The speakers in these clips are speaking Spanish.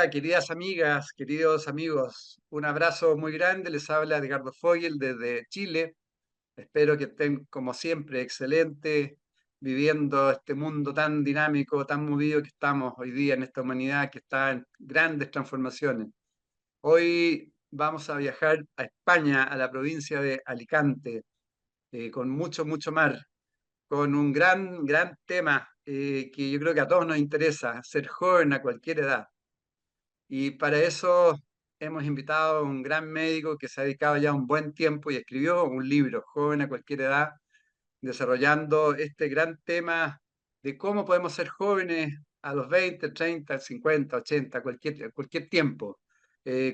Hola, queridas amigas, queridos amigos. Un abrazo muy grande. Les habla Edgardo Fogel desde Chile. Espero que estén, como siempre, excelentes, viviendo este mundo tan dinámico, tan movido que estamos hoy día en esta humanidad que está en grandes transformaciones. Hoy vamos a viajar a España, a la provincia de Alicante, con mucho mar, con un gran tema que yo creo que a todos nos interesa, ser joven a cualquier edad. Y para eso hemos invitado a un gran médico que se ha dedicado ya un buen tiempo y escribió un libro, Joven a cualquier edad, desarrollando este gran tema de cómo podemos ser jóvenes a los 20, 30, 50, 80, cualquier tiempo,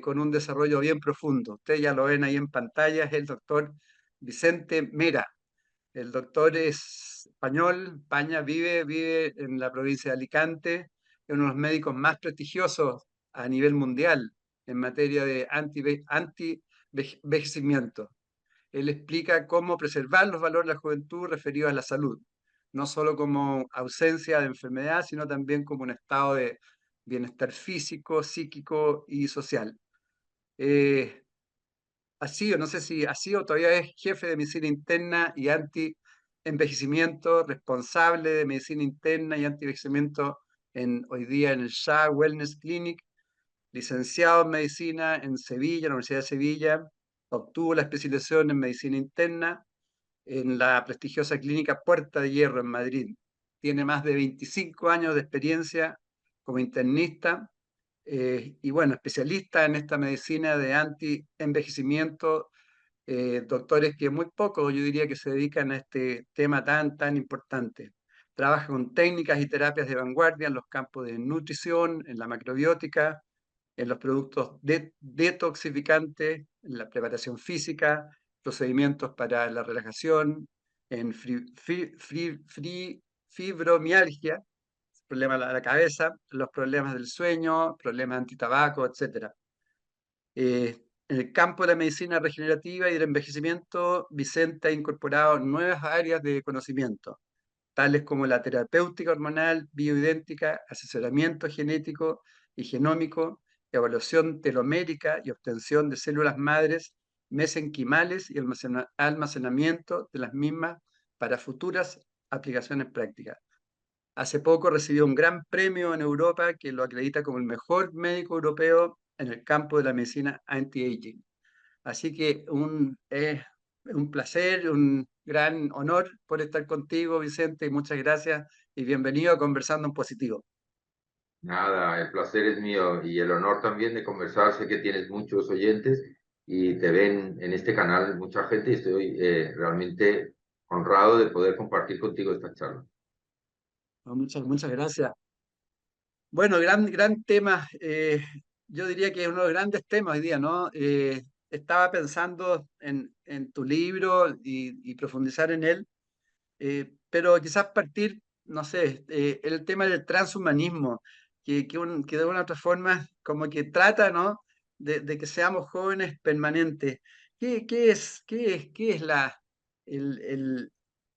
con un desarrollo bien profundo. Ustedes ya lo ven ahí en pantalla, es el doctor Vicente Mera. El doctor es español, España, vive en la provincia de Alicante, es uno de los médicos más prestigiosos a nivel mundial en materia de anti-envejecimiento. Él explica cómo preservar los valores de la juventud referidos a la salud, no solo como ausencia de enfermedad, sino también como un estado de bienestar físico, psíquico y social. Eh, Ha sido, no sé si ha sido, todavía es jefe de medicina interna y anti-envejecimiento, responsable de medicina interna y anti-envejecimiento hoy día en el SHA Wellness Clinic, licenciado en medicina en Sevilla, en la Universidad de Sevilla, obtuvo la especialización en medicina interna en la prestigiosa clínica Puerta de Hierro en Madrid. Tiene más de 25 años de experiencia como internista y bueno, especialista en esta medicina de anti-envejecimiento, doctores que muy pocos, yo diría, que se dedican a este tema tan importante. Trabaja con técnicas y terapias de vanguardia en los campos de nutrición, en la macrobiótica, en los productos detoxificantes, en la preparación física, procedimientos para la relajación, en fibromialgia, problemas de la cabeza, los problemas del sueño, problemas antitabaco, etcétera. En el campo de la medicina regenerativa y del envejecimiento, Vicente ha incorporado nuevas áreas de conocimiento, tales como la terapéutica hormonal, bioidéntica, asesoramiento genético y genómico, evaluación telomérica y obtención de células madres mesenquimales y almacenamiento de las mismas para futuras aplicaciones prácticas. Hace poco recibió un gran premio en Europa que lo acredita como el mejor médico europeo en el campo de la medicina anti-aging. Así que es un placer, un gran honor por estar contigo, Vicente, y muchas gracias y bienvenido a Conversando en Positivo. Nada, el placer es mío y el honor también de conversar. Sé que tienes muchos oyentes y te ven en este canal mucha gente y estoy realmente honrado de poder compartir contigo esta charla. Muchas gracias. Bueno, gran tema. Yo diría que es uno de los grandes temas hoy día, ¿no? Estaba pensando en tu libro y profundizar en él, pero quizás partir, no sé, el tema del transhumanismo, que de una u otra forma como que trata, ¿no? De que seamos jóvenes permanentes. ¿Qué es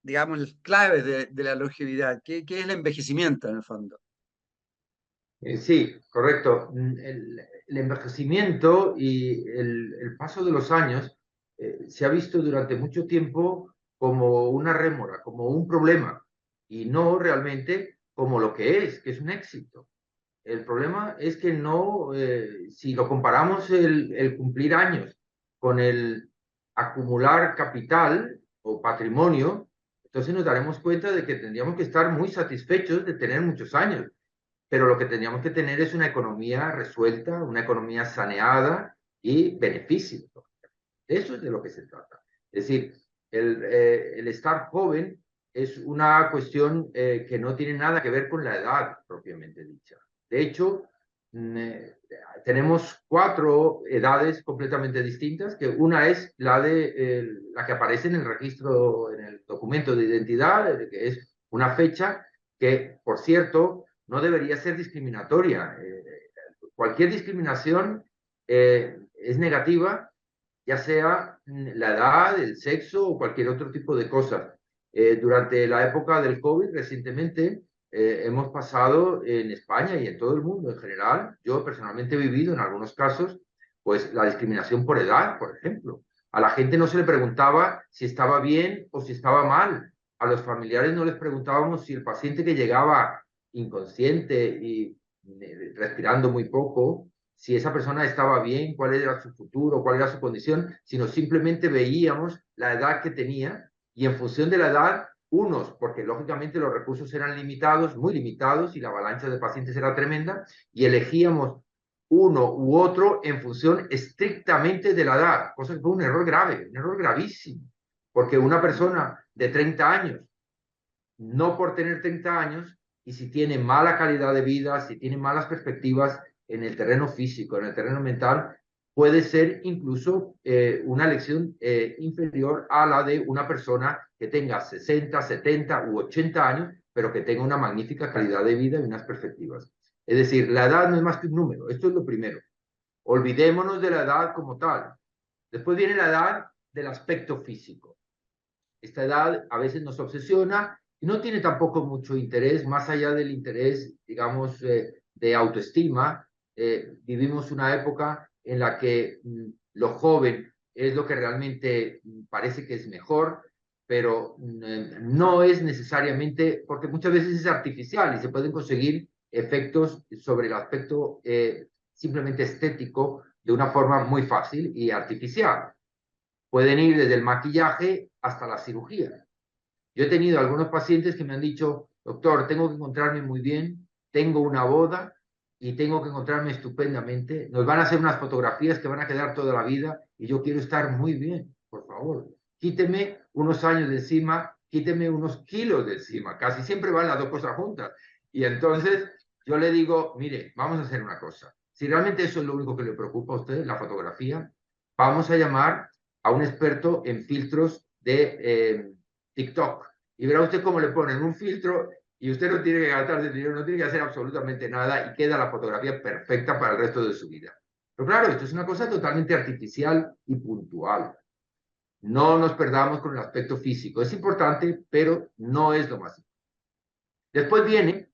digamos, el clave de la longevidad? ¿Qué es el envejecimiento en el fondo? Sí, correcto. El envejecimiento y el paso de los años se ha visto durante mucho tiempo como una rémora, como un problema y no realmente como lo que es un éxito. El problema es que no, si lo comparamos el cumplir años con el acumular capital o patrimonio, entonces nos daremos cuenta de que tendríamos que estar muy satisfechos de tener muchos años, pero lo que tendríamos que tener es una economía resuelta, una economía saneada y beneficio. Eso es de lo que se trata. Es decir, el estar joven es una cuestión que no tiene nada que ver con la edad propiamente dicha. De hecho, tenemos cuatro edades completamente distintas, que una es la que aparece en el registro, en el documento de identidad, que es una fecha que, por cierto, no debería ser discriminatoria. Cualquier discriminación es negativa, ya sea la edad, el sexo o cualquier otro tipo de cosas. Durante la época del COVID, recientemente, hemos pasado en España y en todo el mundo en general. Yo personalmente he vivido en algunos casos, pues la discriminación por edad, por ejemplo. A la gente no se le preguntaba si estaba bien o si estaba mal. A los familiares no les preguntábamos si el paciente que llegaba inconsciente y respirando muy poco, si esa persona estaba bien, cuál era su futuro, cuál era su condición, sino simplemente veíamos la edad que tenía y en función de la edad, unos, porque lógicamente los recursos eran limitados, muy limitados, y la avalancha de pacientes era tremenda, y elegíamos uno u otro en función estrictamente de la edad, cosa que fue un error grave, un error gravísimo, porque una persona de 30 años, no por tener 30 años, y si tiene mala calidad de vida, si tiene malas perspectivas en el terreno físico, en el terreno mental, puede ser incluso una lección inferior a la de una persona que tenga 60, 70 u 80 años, pero que tenga una magnífica calidad de vida y unas perspectivas. Es decir, la edad no es más que un número, esto es lo primero. Olvidémonos de la edad como tal. Después viene la edad del aspecto físico. Esta edad a veces nos obsesiona y no tiene tampoco mucho interés, más allá del interés, digamos, de autoestima. Vivimos una época en la que lo joven es lo que realmente parece que es mejor, pero no es necesariamente, porque muchas veces es artificial y se pueden conseguir efectos sobre el aspecto simplemente estético de una forma muy fácil y artificial. Pueden ir desde el maquillaje hasta la cirugía. Yo he tenido algunos pacientes que me han dicho, doctor, tengo que encontrarme muy bien, tengo una boda y tengo que encontrarme estupendamente. Nos van a hacer unas fotografías que van a quedar toda la vida y yo quiero estar muy bien, por favor. Quíteme unos años de encima, quíteme unos kilos de encima. Casi siempre van las dos cosas juntas. Y entonces yo le digo, mire, vamos a hacer una cosa. Si realmente eso es lo único que le preocupa a usted, la fotografía, vamos a llamar a un experto en filtros de TikTok. Y verá usted cómo le ponen un filtro y usted no tiene que gastarse dinero, no tiene que hacer absolutamente nada y queda la fotografía perfecta para el resto de su vida. Pero claro, esto es una cosa totalmente artificial y puntual. No nos perdamos con el aspecto físico. Es importante, pero no es lo más importante. Después viene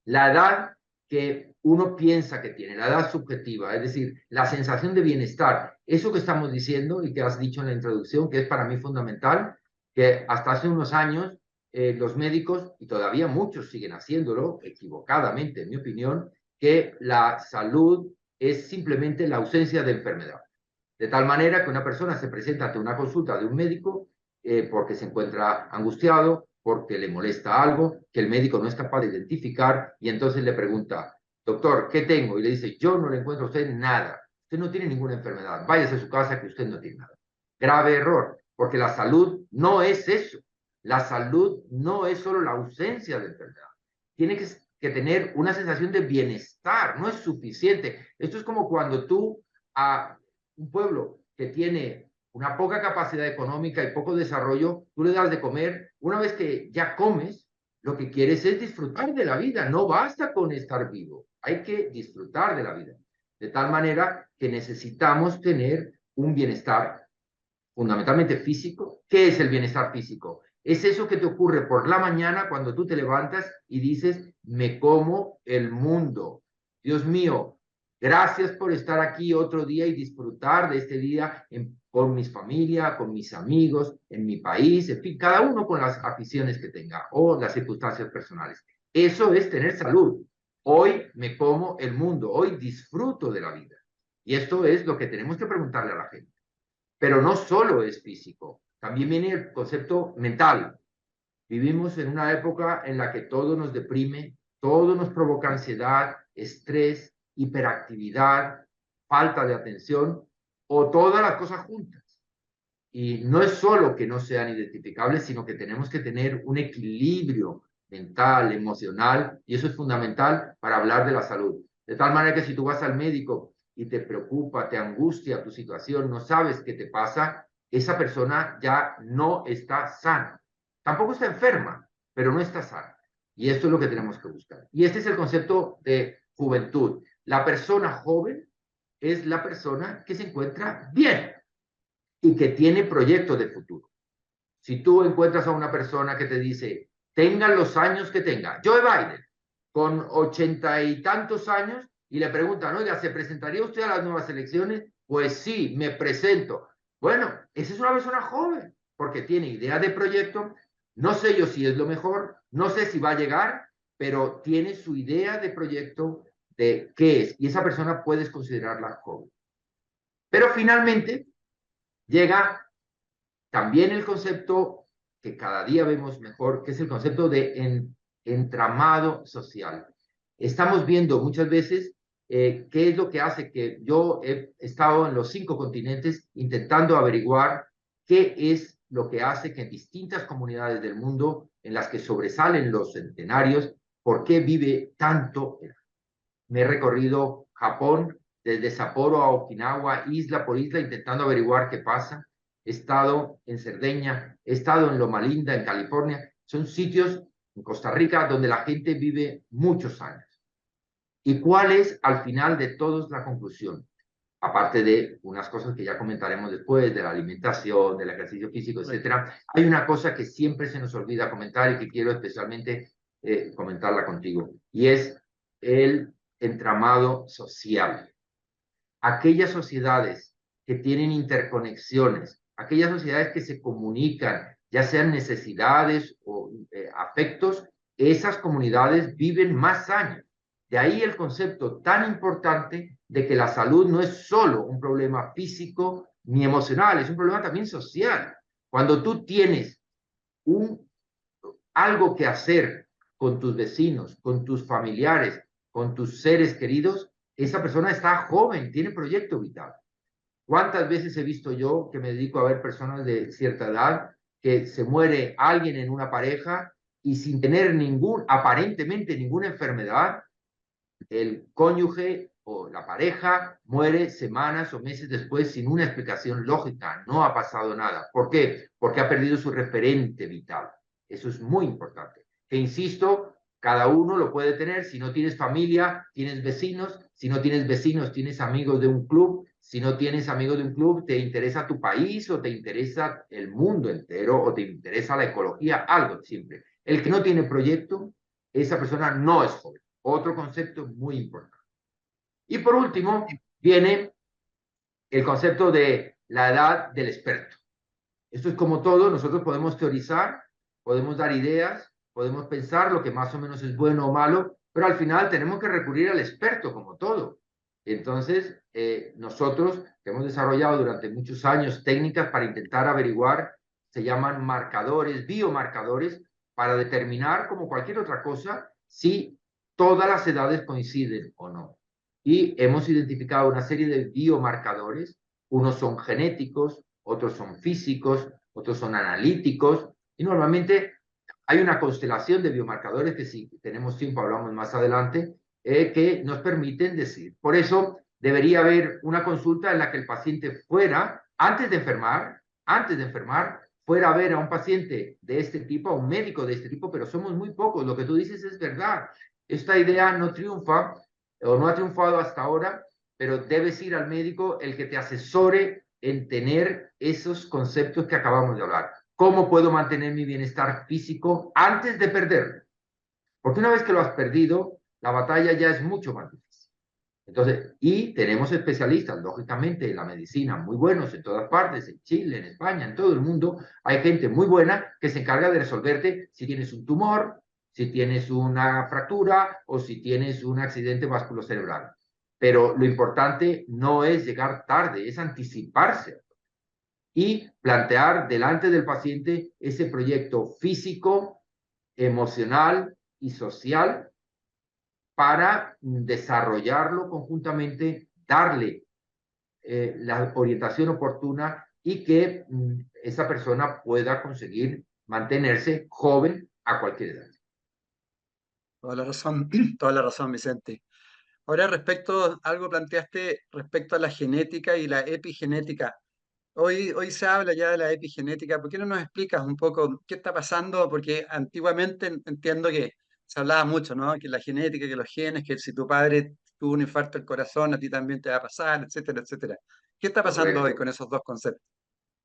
la edad que uno piensa que tiene, la edad subjetiva, es decir, la sensación de bienestar. Eso que estamos diciendo y que has dicho en la introducción, que es para mí fundamental, que hasta hace unos años los médicos, y todavía muchos siguen haciéndolo, equivocadamente en mi opinión, que la salud es simplemente la ausencia de enfermedad. De tal manera que una persona se presenta ante una consulta de un médico porque se encuentra angustiado, porque le molesta algo, que el médico no es capaz de identificar y entonces le pregunta, doctor, ¿qué tengo? Y le dice, yo no le encuentro a usted nada. Usted no tiene ninguna enfermedad. Váyase a su casa que usted no tiene nada. Grave error, porque la salud no es eso. La salud no es solo la ausencia de enfermedad. Tiene que tener una sensación de bienestar. No es suficiente. Esto es como cuando tú a un pueblo que tiene una poca capacidad económica y poco desarrollo, tú le das de comer, una vez que ya comes, lo que quieres es disfrutar de la vida, no basta con estar vivo, hay que disfrutar de la vida. De tal manera que necesitamos tener un bienestar fundamentalmente físico. ¿Qué es el bienestar físico? Es eso que te ocurre por la mañana cuando tú te levantas y dices, me como el mundo. Dios mío, gracias por estar aquí otro día y disfrutar de este día con mis familia, con mis amigos, en mi país, en fin, cada uno con las aficiones que tenga o las circunstancias personales. Eso es tener salud. Hoy me como el mundo, hoy disfruto de la vida. Y esto es lo que tenemos que preguntarle a la gente. Pero no solo es físico, también viene el concepto mental. Vivimos en una época en la que todo nos deprime, todo nos provoca ansiedad, estrés, hiperactividad, falta de atención o todas las cosas juntas. Y no es solo que no sean identificables, sino que tenemos que tener un equilibrio mental, emocional, y eso es fundamental para hablar de la salud. De tal manera que si tú vas al médico y te preocupa, te angustia tu situación, no sabes qué te pasa, esa persona ya no está sana. Tampoco está enferma, pero no está sana. Y esto es lo que tenemos que buscar. Y este es el concepto de juventud. La persona joven es la persona que se encuentra bien y que tiene proyectos de futuro. Si tú encuentras a una persona que te dice, tengan los años que tenga. Joe Biden, con 80 y tantos años, y le preguntan, oiga, ¿se presentaría usted a las nuevas elecciones? Pues sí, me presento. Bueno, esa es una persona joven, porque tiene idea de proyecto, no sé yo si es lo mejor, no sé si va a llegar, pero tiene su idea de proyecto de qué es, y esa persona puedes considerarla joven. Pero finalmente llega también el concepto que cada día vemos mejor, que es el concepto de entramado social. Estamos viendo muchas veces qué es lo que hace que yo he estado en los 5 continentes intentando averiguar qué es lo que hace que en distintas comunidades del mundo en las que sobresalen los centenarios, por qué vive tanto. Me he recorrido Japón desde Sapporo a Okinawa, isla por isla, intentando averiguar qué pasa. He estado en Cerdeña, he estado en Loma Linda, en California. Son sitios en Costa Rica donde la gente vive muchos años. ¿Y cuál es al final de todos la conclusión? Aparte de unas cosas que ya comentaremos después, de la alimentación, del ejercicio físico, Correcto. etcétera, hay una cosa que siempre se nos olvida comentar y que quiero especialmente comentarla contigo, y es el entramado social. Aquellas sociedades que tienen interconexiones, aquellas sociedades que se comunican, ya sean necesidades o afectos, esas comunidades viven más años. De ahí el concepto tan importante de que la salud no es solo un problema físico ni emocional, es un problema también social. Cuando tú tienes un, algo que hacer con tus vecinos, con tus familiares, con tus seres queridos, esa persona está joven, tiene proyecto vital. ¿Cuántas veces he visto yo que me dedico a ver personas de cierta edad que se muere alguien en una pareja y sin tener aparentemente ninguna enfermedad, el cónyuge o la pareja muere semanas o meses después sin una explicación lógica, no ha pasado nada? ¿Por qué? Porque ha perdido su referente vital. Eso es muy importante. Que insisto, cada uno lo puede tener. Si no tienes familia, tienes vecinos. Si no tienes vecinos, tienes amigos de un club. Si no tienes amigos de un club, te interesa tu país o te interesa el mundo entero o te interesa la ecología, algo simple. El que no tiene proyecto, esa persona no es joven. Otro concepto muy importante. Y por último, viene el concepto de la edad del experto. Esto es como todo, nosotros podemos teorizar, podemos dar ideas, podemos pensar lo que más o menos es bueno o malo, pero al final tenemos que recurrir al experto como todo. Entonces, nosotros que hemos desarrollado durante muchos años técnicas para intentar averiguar, se llaman marcadores, biomarcadores, para determinar, como cualquier otra cosa, si todas las edades coinciden o no. Y hemos identificado una serie de biomarcadores, unos son genéticos, otros son físicos, otros son analíticos, y normalmente hay una constelación de biomarcadores que si tenemos tiempo hablamos más adelante, que nos permiten decir. Por eso debería haber una consulta en la que el paciente fuera, antes de enfermar, fuera a ver a un paciente de este tipo, a un médico de este tipo, pero somos muy pocos. Lo que tú dices es verdad. Esta idea no triunfa o no ha triunfado hasta ahora, pero debes ir al médico el que te asesore en tener esos conceptos que acabamos de hablar. ¿Cómo puedo mantener mi bienestar físico antes de perderlo? Porque una vez que lo has perdido, la batalla ya es mucho más difícil. Entonces, y tenemos especialistas, lógicamente, en la medicina muy buenos en todas partes, en Chile, en España, en todo el mundo. Hay gente muy buena que se encarga de resolverte si tienes un tumor, si tienes una fractura o si tienes un accidente vasculocerebral. Pero lo importante no es llegar tarde, es anticiparse y plantear delante del paciente ese proyecto físico, emocional y social para desarrollarlo conjuntamente, darle la orientación oportuna y que esa persona pueda conseguir mantenerse joven a cualquier edad. Toda la razón, toda la razón, Vicente. Ahora, respecto, algo planteaste respecto a la genética y la epigenética. Hoy se habla ya de la epigenética. ¿Por qué no nos explicas un poco qué está pasando? Porque antiguamente entiendo que se hablaba mucho, ¿no? Que la genética, que los genes, que si tu padre tuvo un infarto del corazón, a ti también te va a pasar, etcétera, etcétera. ¿Qué está pasando hoy Correcto. con esos dos conceptos?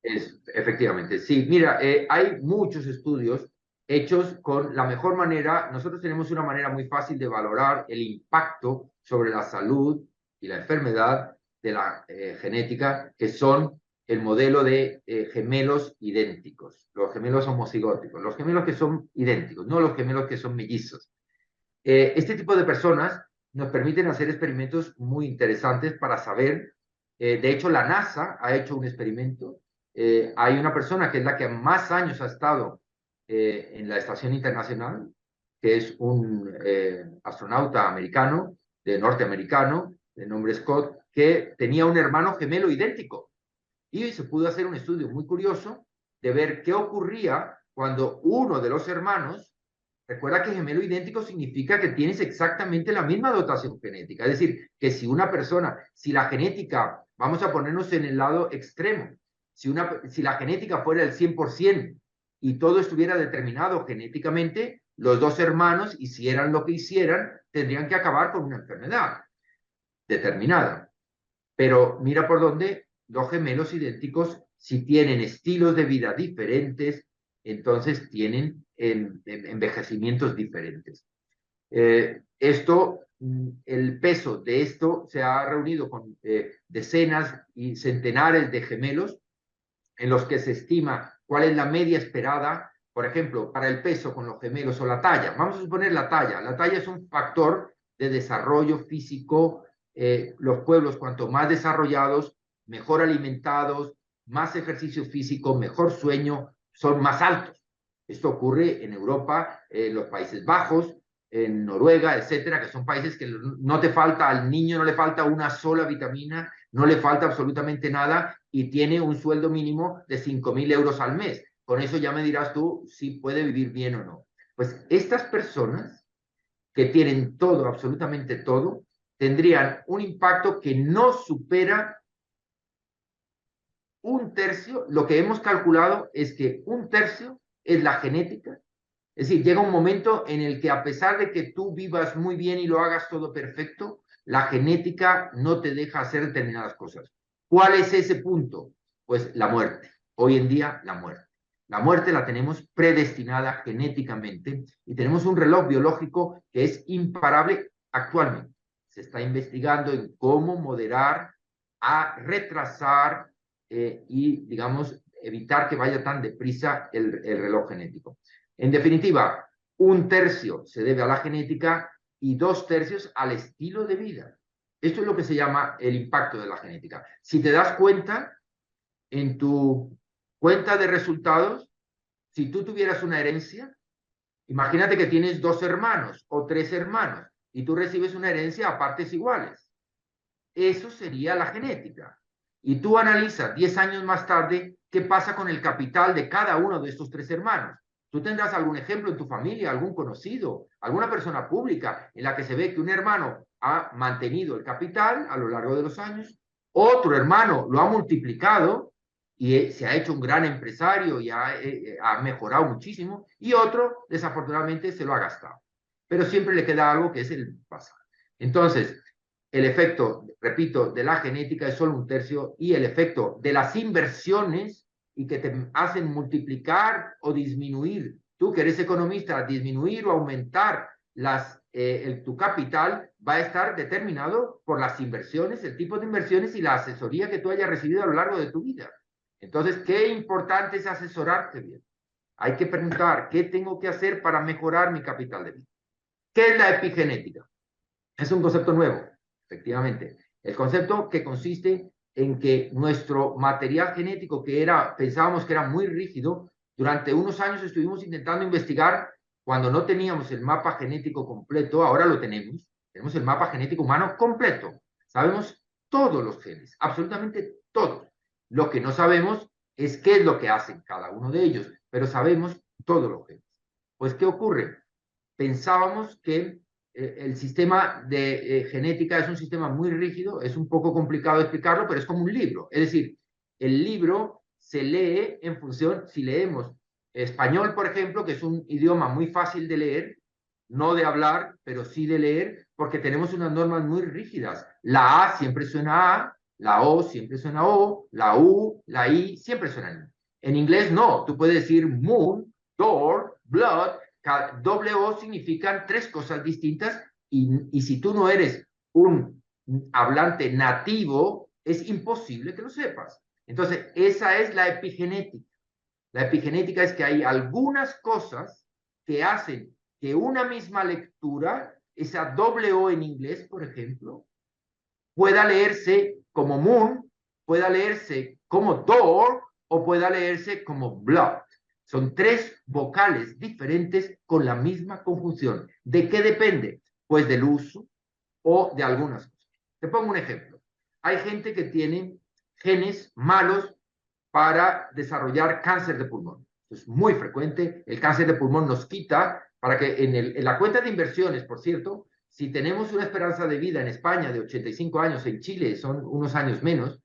Efectivamente, sí. Mira, hay muchos estudios hechos con la mejor manera. Nosotros tenemos una manera muy fácil de valorar el impacto sobre la salud y la enfermedad de la genética, que son el modelo de gemelos idénticos, los gemelos homocigóticos, los gemelos que son idénticos, no los gemelos que son mellizos. Este tipo de personas nos permiten hacer experimentos muy interesantes para saber. De hecho, la NASA ha hecho un experimento. Hay una persona que es la que más años ha estado en la Estación Internacional, que es un astronauta americano, norteamericano, de nombre Scott, que tenía un hermano gemelo idéntico. Y se pudo hacer un estudio muy curioso de ver qué ocurría cuando uno de los hermanos. Recuerda que gemelo idéntico significa que tienes exactamente la misma dotación genética. Es decir, que si una persona, si la genética, vamos a ponernos en el lado extremo, si la genética fuera el 100% y todo estuviera determinado genéticamente, los dos hermanos, hicieran lo que hicieran, tendrían que acabar con una enfermedad determinada. Pero mira por dónde los gemelos idénticos, si tienen estilos de vida diferentes, entonces tienen envejecimientos diferentes. El peso de esto se ha reunido con decenas y centenares de gemelos en los que se estima cuál es la media esperada, por ejemplo, para el peso con los gemelos o la talla. Vamos a suponer la talla. La talla es un factor de desarrollo físico. Los pueblos, cuanto más desarrollados, mejor alimentados, más ejercicio físico, mejor sueño, son más altos. Esto ocurre en Europa, en los Países Bajos, en Noruega, etcétera, que son países que no te falta, al niño no le falta una sola vitamina, no le falta absolutamente nada y tiene un sueldo mínimo de 5.000 euros al mes. Con eso ya me dirás tú si puede vivir bien o no. Pues estas personas que tienen todo, absolutamente todo, tendrían un impacto que no supera un tercio. Lo que hemos calculado es que un tercio es la genética. Es decir, llega un momento en el que a pesar de que tú vivas muy bien y lo hagas todo perfecto, la genética no te deja hacer determinadas cosas. ¿Cuál es ese punto? Pues la muerte. Hoy en día, la muerte. La muerte la tenemos predestinada genéticamente y tenemos un reloj biológico que es imparable actualmente. Se está investigando en cómo moderar, a retrasar y, digamos, evitar que vaya tan deprisa el reloj genético. En definitiva, un tercio se debe a la genética y 2/3 al estilo de vida. Esto es lo que se llama el impacto de la genética. Si te das cuenta, en tu cuenta de resultados, si tú tuvieras una herencia, imagínate que tienes 2 hermanos o 3 hermanos y tú recibes una herencia a partes iguales. Eso sería la genética. Y tú analizas 10 años más tarde qué pasa con el capital de cada uno de estos 3 hermanos. Tú tendrás algún ejemplo en tu familia, algún conocido, alguna persona pública en la que se ve que un hermano ha mantenido el capital a lo largo de los años, otro hermano lo ha multiplicado y se ha hecho un gran empresario y ha mejorado muchísimo, y otro desafortunadamente se lo ha gastado. Pero siempre le queda algo que es el pasado. Entonces, el efecto, repito, de la genética es solo un tercio, y el efecto de las inversiones y que te hacen multiplicar o disminuir, tú que eres economista, disminuir o aumentar tu capital, va a estar determinado por las inversiones, el tipo de inversiones y la asesoría que tú hayas recibido a lo largo de tu vida. Entonces, qué importante es asesorarte bien. Hay que preguntar, ¿qué tengo que hacer para mejorar mi capital de vida? ¿Qué es la epigenética? Es un concepto nuevo, efectivamente. El concepto que consiste en que nuestro material genético, pensábamos que era muy rígido, durante unos años estuvimos intentando investigar cuando no teníamos el mapa genético completo. Ahora lo tenemos. Tenemos el mapa genético humano completo. Sabemos todos los genes, absolutamente todos. Lo que no sabemos es qué es lo que hacen cada uno de ellos, pero sabemos todos los genes. Pues, ¿qué ocurre? Pensábamos que el sistema de genética es un sistema muy rígido, es un poco complicado explicarlo, pero es como un libro. Es decir, el libro se lee en función, si leemos español, por ejemplo, que es un idioma muy fácil de leer, no de hablar, pero sí de leer, porque tenemos unas normas muy rígidas. La A siempre suena A, la O siempre suena O, la U, la I siempre suena I. En inglés no, tú puedes decir moon, door, blood, doble O significan tres cosas distintas y si tú no eres un hablante nativo, es imposible que lo sepas. Entonces, esa es la epigenética. La epigenética es que hay algunas cosas que hacen que una misma lectura, esa doble O en inglés, por ejemplo, pueda leerse como moon, pueda leerse como door o pueda leerse como blood. Son tres vocales diferentes con la misma conjunción. ¿De qué depende? Pues del uso o de algunas cosas. Te pongo un ejemplo. Hay gente que tiene genes malos para desarrollar cáncer de pulmón. Es muy frecuente. El cáncer de pulmón nos quita, para que en la cuenta de inversiones, por cierto, si tenemos una esperanza de vida en España de 85 años, en Chile son unos años menos,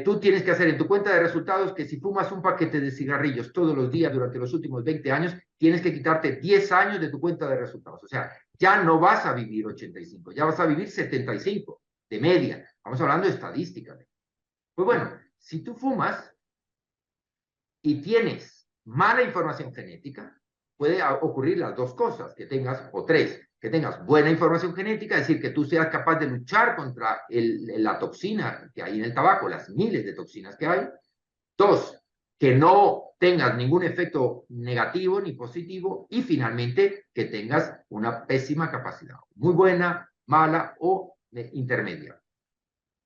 tú tienes que hacer en tu cuenta de resultados que si fumas un paquete de cigarrillos todos los días durante los últimos 20 años, tienes que quitarte 10 años de tu cuenta de resultados. O sea, ya no vas a vivir 85, ya vas a vivir 75 de media. Vamos hablando de estadística. Pues bueno, si tú fumas y tienes mala información genética, puede ocurrir las dos cosas, que tengas, o tres, que tengas buena información genética, es decir, que tú seas capaz de luchar contra la toxina que hay en el tabaco, las miles de toxinas que hay. Dos, que no tengas ningún efecto negativo ni positivo. Y finalmente, que tengas una pésima capacidad, muy buena, mala o intermedia.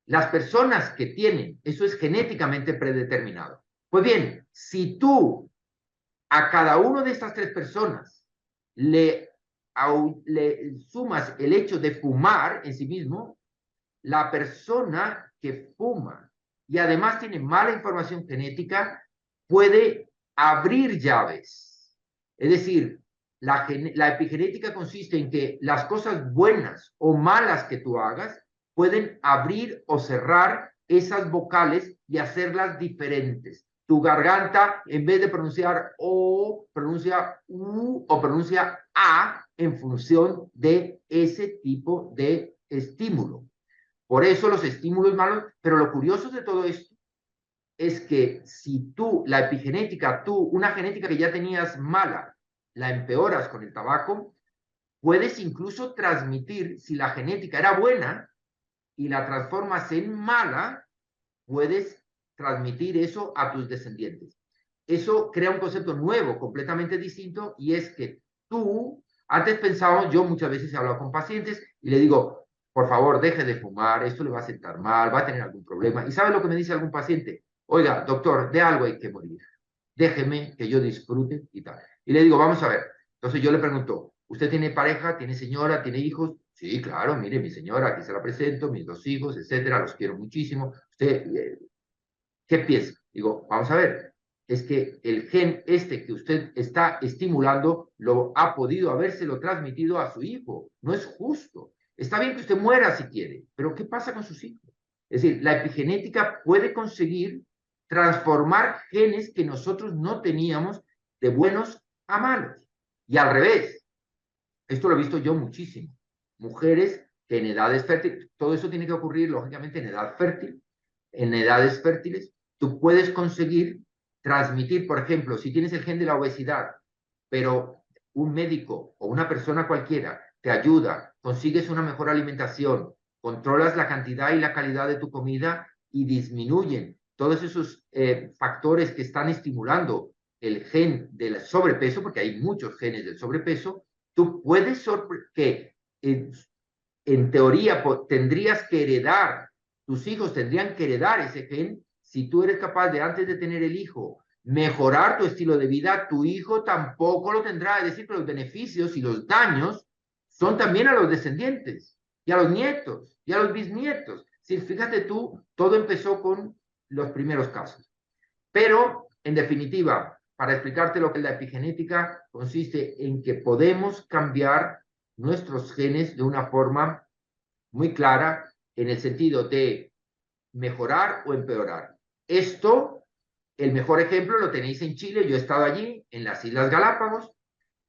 Las personas que tienen, eso es genéticamente predeterminado. Pues bien, si tú a cada una de estas tres personas le sumas el hecho de fumar en sí mismo, la persona que fuma y además tiene mala información genética puede abrir llaves. Es decir, la epigenética consiste en que las cosas buenas o malas que tú hagas pueden abrir o cerrar esas vocales y hacerlas diferentes. Tu garganta, en vez de pronunciar O, pronuncia U o pronuncia A en función de ese tipo de estímulo. Por eso los estímulos malos, pero lo curioso de todo esto es que si tú, la epigenética, una genética que ya tenías mala, la empeoras con el tabaco, puedes incluso transmitir, si la genética era buena y la transformas en mala, puedes transmitir eso a tus descendientes. Eso crea un concepto nuevo, completamente distinto, y es que tú, antes pensábamos, yo muchas veces he hablado con pacientes y le digo, por favor, deje de fumar, esto le va a sentar mal, va a tener algún problema. ¿Y sabe lo que me dice algún paciente? Oiga, doctor, de algo hay que morir. Déjeme que yo disfrute y tal. Y le digo, vamos a ver. Entonces yo le pregunto, ¿usted tiene pareja, tiene señora, tiene hijos? Sí, claro, mire, mi señora, aquí se la presento, mis dos hijos, etcétera, los quiero muchísimo. ¿Usted qué piensa? Digo, vamos a ver, es que el gen este que usted está estimulando lo ha podido habérselo transmitido a su hijo. No es justo. Está bien que usted muera si quiere, pero ¿qué pasa con sus hijos? Es decir, la epigenética puede conseguir transformar genes que nosotros no teníamos de buenos a malos. Y al revés, esto lo he visto yo muchísimo. Mujeres que en edades fértiles, todo eso tiene que ocurrir lógicamente en edad fértil, en edades fértiles, tú puedes conseguir transmitir, por ejemplo, si tienes el gen de la obesidad, pero un médico o una persona cualquiera te ayuda, consigues una mejor alimentación, controlas la cantidad y la calidad de tu comida y disminuyen todos esos factores que están estimulando el gen del sobrepeso, porque hay muchos genes del sobrepeso, tú puedes que en teoría tendrías que heredar, tus hijos tendrían que heredar ese gen. Si tú eres capaz de antes de tener el hijo mejorar tu estilo de vida, tu hijo tampoco lo tendrá. Es decir, que los beneficios y los daños son también a los descendientes y a los nietos y a los bisnietos. Si fíjate tú, todo empezó con los primeros casos. Pero, en definitiva, para explicarte lo que es la epigenética, consiste en que podemos cambiar nuestros genes de una forma muy clara en el sentido de mejorar o empeorar. Esto, el mejor ejemplo lo tenéis en Chile, yo he estado allí, en las Islas Galápagos,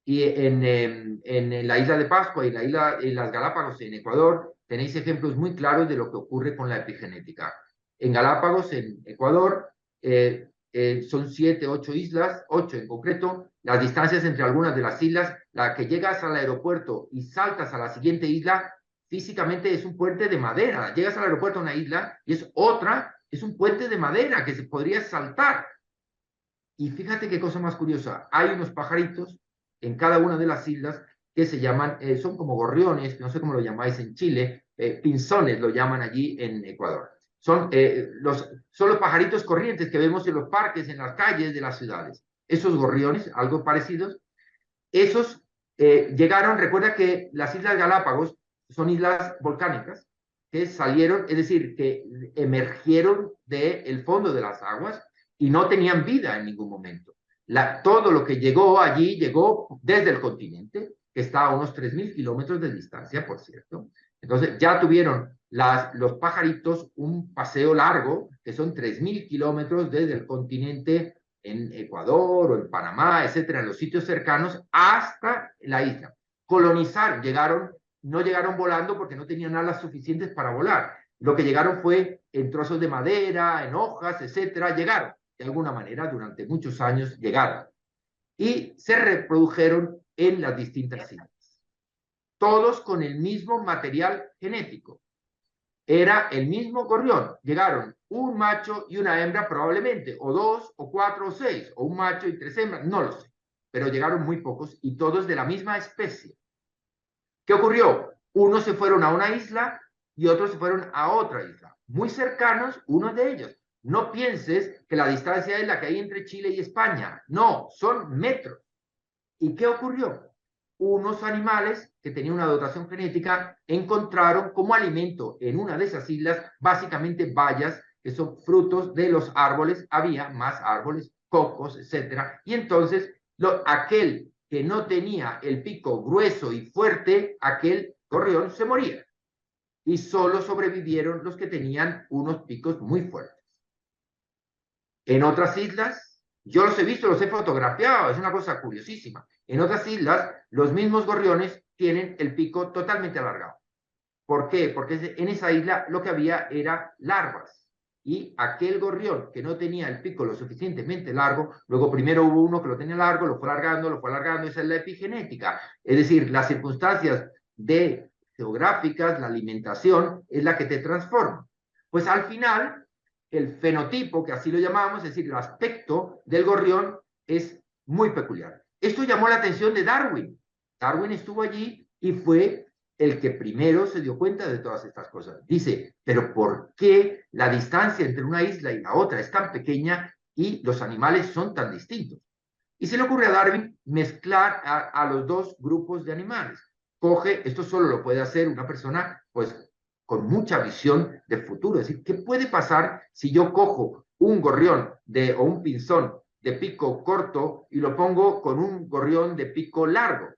y en la isla de Pascua y en las Galápagos, en Ecuador, tenéis ejemplos muy claros de lo que ocurre con la epigenética. En Galápagos, en Ecuador, son 7, 8 islas, 8 en concreto. Las distancias entre algunas de las islas, la que llegas al aeropuerto y saltas a la siguiente isla, físicamente es un puente de madera. Llegas al aeropuerto a una isla y es otra, es un puente de madera que se podría saltar. Y fíjate qué cosa más curiosa, hay unos pajaritos en cada una de las islas que se llaman, son como gorriones, no sé cómo lo llamáis en Chile, pinzones lo llaman allí en Ecuador. Son los pajaritos corrientes que vemos en los parques, en las calles de las ciudades. Esos gorriones, algo parecidos, esos llegaron, recuerda que las Islas Galápagos son islas volcánicas que salieron, es decir, que emergieron del fondo de las aguas y no tenían vida en ningún momento. Todo lo que llegó allí llegó desde el continente, que está a unos 3.000 kilómetros de distancia, por cierto. Entonces ya tuvieron los pajaritos un paseo largo, que son 3.000 kilómetros desde el continente en Ecuador o en Panamá, etcétera, en los sitios cercanos, hasta la isla. Colonizar, no llegaron volando porque no tenían alas suficientes para volar. Lo que llegaron fue en trozos de madera, en hojas, etcétera, llegaron. De alguna manera, durante muchos años llegaron. Y se reprodujeron en las distintas islas. Todos con el mismo material genético. Era el mismo gorrión. Llegaron un macho y una hembra probablemente, o 2, o 4, o 6, o un macho y 3 hembras, no lo sé. Pero llegaron muy pocos y todos de la misma especie. ¿Qué ocurrió? Unos se fueron a una isla y otros se fueron a otra isla. Muy cercanos, uno de ellos. No pienses que la distancia es la que hay entre Chile y España. No, son metros. ¿Y qué ocurrió? Unos animales que tenían una dotación genética encontraron como alimento en una de esas islas básicamente bayas, que son frutos de los árboles. Había más árboles, cocos, etcétera. Y entonces aquel que no tenía el pico grueso y fuerte, aquel gorrión se moría. Y solo sobrevivieron los que tenían unos picos muy fuertes. En otras islas, yo los he visto, los he fotografiado, es una cosa curiosísima. En otras islas, los mismos gorriones tienen el pico totalmente alargado. ¿Por qué? Porque en esa isla lo que había era larvas. Y aquel gorrión que no tenía el pico lo suficientemente largo, luego primero hubo uno que lo tenía largo, lo fue alargando, esa es la epigenética. Es decir, las circunstancias geográficas, la alimentación, es la que te transforma. Pues al final, el fenotipo, que así lo llamamos, es decir, el aspecto del gorrión, es muy peculiar. Esto llamó la atención de Darwin. Darwin estuvo allí y fue el que primero se dio cuenta de todas estas cosas. Dice, pero ¿por qué la distancia entre una isla y la otra es tan pequeña y los animales son tan distintos? Y se le ocurre a Darwin mezclar a los dos grupos de animales. Esto solo lo puede hacer una persona, pues, con mucha visión de futuro. Es decir, ¿qué puede pasar si yo cojo un gorrión o un pinzón de pico corto y lo pongo con un gorrión de pico largo?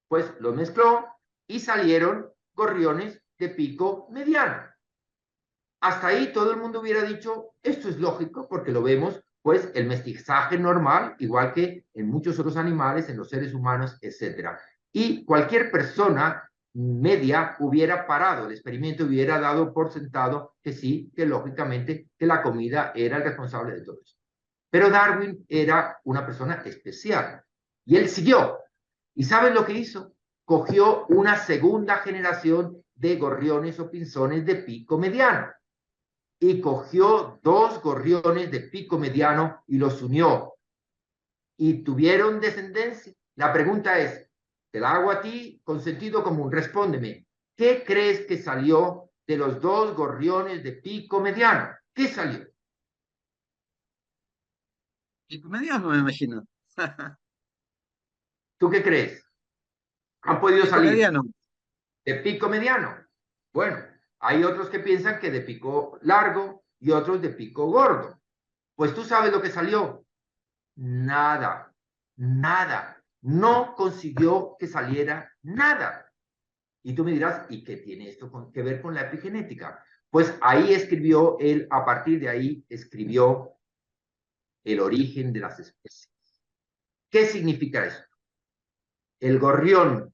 Pues lo mezcló y salieron gorriones de pico mediano. Hasta ahí todo el mundo hubiera dicho, esto es lógico porque lo vemos, pues el mestizaje normal, igual que en muchos otros animales, en los seres humanos, etc. Y cualquier persona media hubiera parado el experimento, hubiera dado por sentado que sí, que lógicamente que la comida era el responsable de todo eso. Pero Darwin era una persona especial y él siguió. ¿Y saben lo que hizo? Cogió una segunda generación de gorriones o pinzones de pico mediano y cogió 2 gorriones de pico mediano y los unió. Y tuvieron descendencia. La pregunta es, te la hago a ti con sentido común, respóndeme. ¿Qué crees que salió de los 2 gorriones de pico mediano? ¿Qué salió? Pico mediano, me imagino. ¿Tú qué crees? ¿Han podido Pico salir mediano. de pico mediano? Bueno, hay otros que piensan que de pico largo y otros de pico gordo. Pues tú sabes lo que salió. Nada, nada. No consiguió que saliera nada. Y tú me dirás, ¿y qué tiene esto que ver con la epigenética? Pues ahí escribió él, a partir de ahí escribió el origen de las especies. ¿Qué significa esto? El gorrión,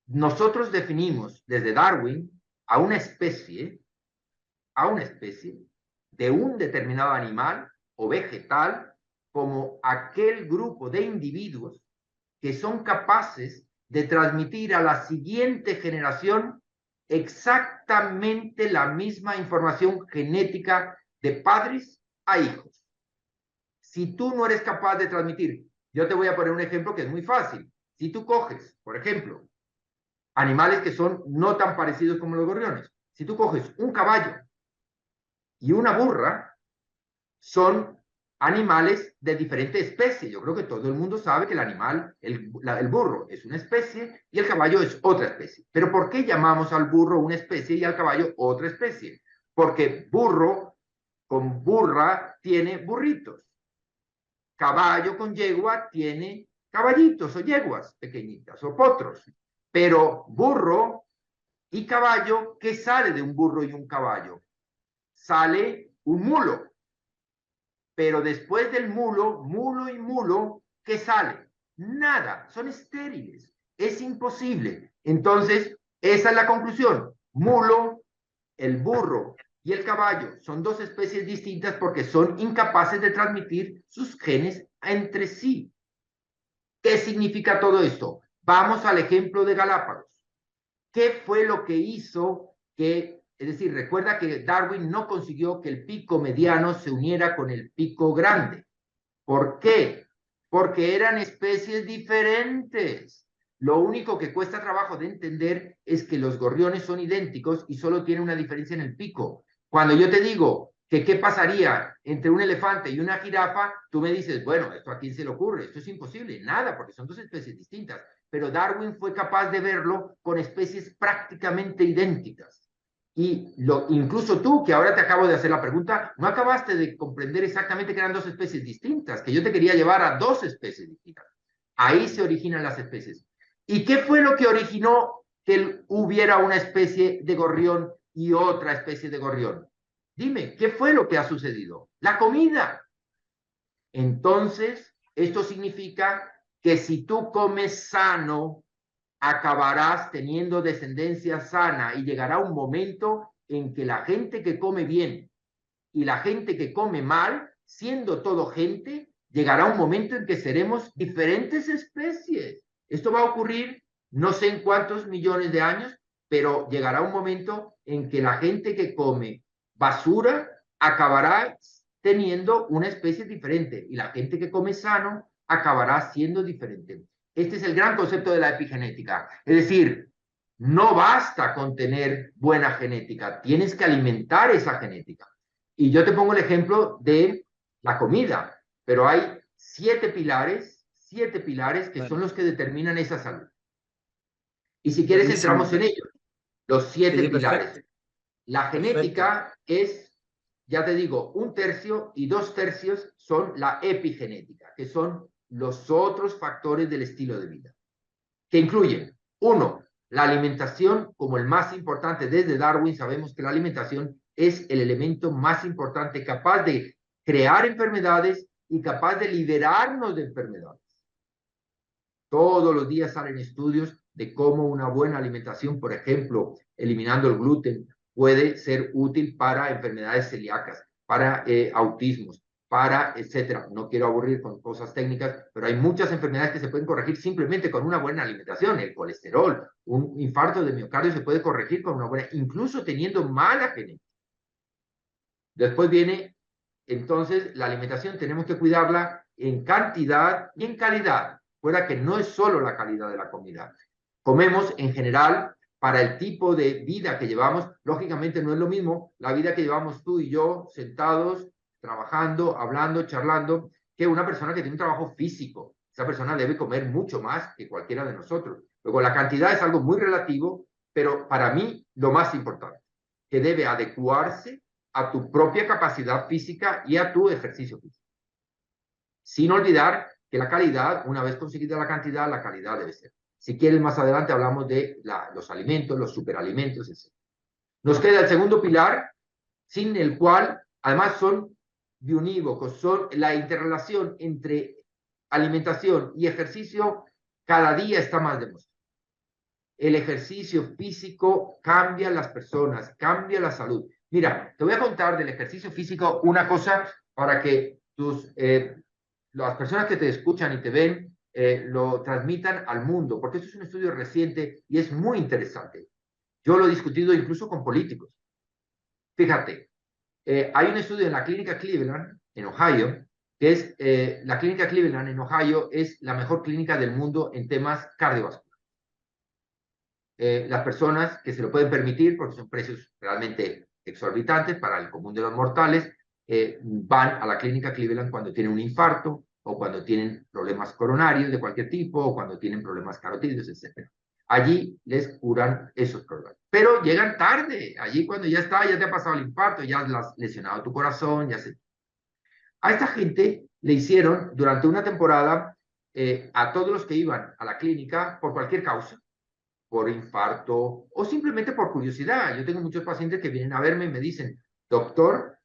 nosotros definimos desde Darwin a una especie de un determinado animal o vegetal como aquel grupo de individuos que son capaces de transmitir a la siguiente generación exactamente la misma información genética de padres a hijos. Si tú no eres capaz de transmitir, yo te voy a poner un ejemplo que es muy fácil. Si tú coges, por ejemplo, animales que son no tan parecidos como los gorriones, si tú coges un caballo y una burra, son animales de diferente especie. Yo creo que todo el mundo sabe que el animal, el burro es una especie y el caballo es otra especie. Pero ¿por qué llamamos al burro una especie y al caballo otra especie? Porque burro con burra tiene burritos. Caballo con yegua tiene caballitos o yeguas pequeñitas o potros. Pero burro y caballo, ¿qué sale de un burro y un caballo? Sale un mulo. Pero después del mulo, mulo y mulo, ¿qué sale? Nada, son estériles, es imposible. Entonces, esa es la conclusión. Mulo, el burro y el caballo son dos especies distintas porque son incapaces de transmitir sus genes entre sí. ¿Qué significa todo esto? Vamos al ejemplo de Galápagos. ¿Qué fue lo que hizo que, es decir, recuerda que Darwin no consiguió que el pico mediano se uniera con el pico grande? ¿Por qué? Porque eran especies diferentes. Lo único que cuesta trabajo de entender es que los gorriones son idénticos y solo tienen una diferencia en el pico. Cuando yo te digo que qué pasaría entre un elefante y una jirafa, tú me dices, bueno, ¿esto a quién se le ocurre? Esto es imposible. Nada, porque son dos especies distintas. Pero Darwin fue capaz de verlo con especies prácticamente idénticas. Y incluso tú, que ahora te acabo de hacer la pregunta, no acabaste de comprender exactamente que eran dos especies distintas, que yo te quería llevar a dos especies distintas. Ahí se originan las especies. ¿Y qué fue lo que originó que hubiera una especie de gorrión y otra especie de gorrión? Dime, ¿qué fue lo que ha sucedido? La comida. Entonces, esto significa que si tú comes sano, acabarás teniendo descendencia sana y llegará un momento en que la gente que come bien y la gente que come mal, siendo todo gente, llegará un momento en que seremos diferentes especies. Esto va a ocurrir no sé en cuántos millones de años, pero llegará un momento en que la gente que come basura acabará teniendo una especie diferente y la gente que come sano acabará siendo diferente. Este es el gran concepto de la epigenética. Es decir, no basta con tener buena genética, tienes que alimentar esa genética. Y yo te pongo el ejemplo de la comida, pero hay siete pilares que son Bueno, los que determinan esa salud. Y si quieres buenísimo. entramos en ellos, los siete Sí, pilares. perfecto, La perfecto. genética es, ya te digo, un tercio y dos tercios son la epigenética, que son los otros factores del estilo de vida, que incluyen, uno, la alimentación como el más importante. Desde Darwin sabemos que la alimentación es el elemento más importante capaz de crear enfermedades y capaz de liberarnos de enfermedades. Todos los días salen estudios de cómo una buena alimentación, por ejemplo, eliminando el gluten, puede ser útil para enfermedades celíacas, para autismos, para etcétera. No quiero aburrir con cosas técnicas, pero hay muchas enfermedades que se pueden corregir simplemente con una buena alimentación. El colesterol, un infarto de miocardio se puede corregir con una buena, incluso teniendo mala genética. Después viene, entonces, la alimentación tenemos que cuidarla en cantidad y en calidad, fuera que no es solo la calidad de la comida. Comemos en general para el tipo de vida que llevamos, lógicamente no es lo mismo la vida que llevamos tú y yo sentados, trabajando, hablando, charlando, que una persona que tiene un trabajo físico. Esa persona debe comer mucho más que cualquiera de nosotros. Luego, la cantidad es algo muy relativo, pero para mí lo más importante, que debe adecuarse a tu propia capacidad física y a tu ejercicio físico. Sin olvidar que la calidad, una vez conseguida la cantidad, la calidad debe ser. Si quieres, más adelante hablamos de los alimentos, los superalimentos, etc. Nos queda el segundo pilar, sin el cual, además, son biunívocos, son la interrelación entre alimentación y ejercicio cada día está más demostrada. El ejercicio físico cambia a las personas, cambia la salud. Mira, te voy a contar del ejercicio físico una cosa para que tus las personas que te escuchan y te ven lo transmitan al mundo, porque esto es un estudio reciente y es muy interesante. Yo lo he discutido incluso con políticos. Fíjate, hay un estudio en la clínica Cleveland, en Ohio, que es la clínica Cleveland en Ohio es la mejor clínica del mundo en temas cardiovasculares. Las personas que se lo pueden permitir, porque son precios realmente exorbitantes para el común de los mortales, van a la clínica Cleveland cuando tienen un infarto o cuando tienen problemas coronarios de cualquier tipo o cuando tienen problemas carotídeos, etc. Allí les curan esos problemas. Pero llegan tarde, allí cuando ya está, ya te ha pasado el infarto, ya has lesionado tu corazón, ya se... A esta gente le hicieron durante una temporada a todos los que iban a la clínica por cualquier causa, por infarto o simplemente por curiosidad. Yo tengo muchos pacientes que vienen a verme y me dicen, doctor,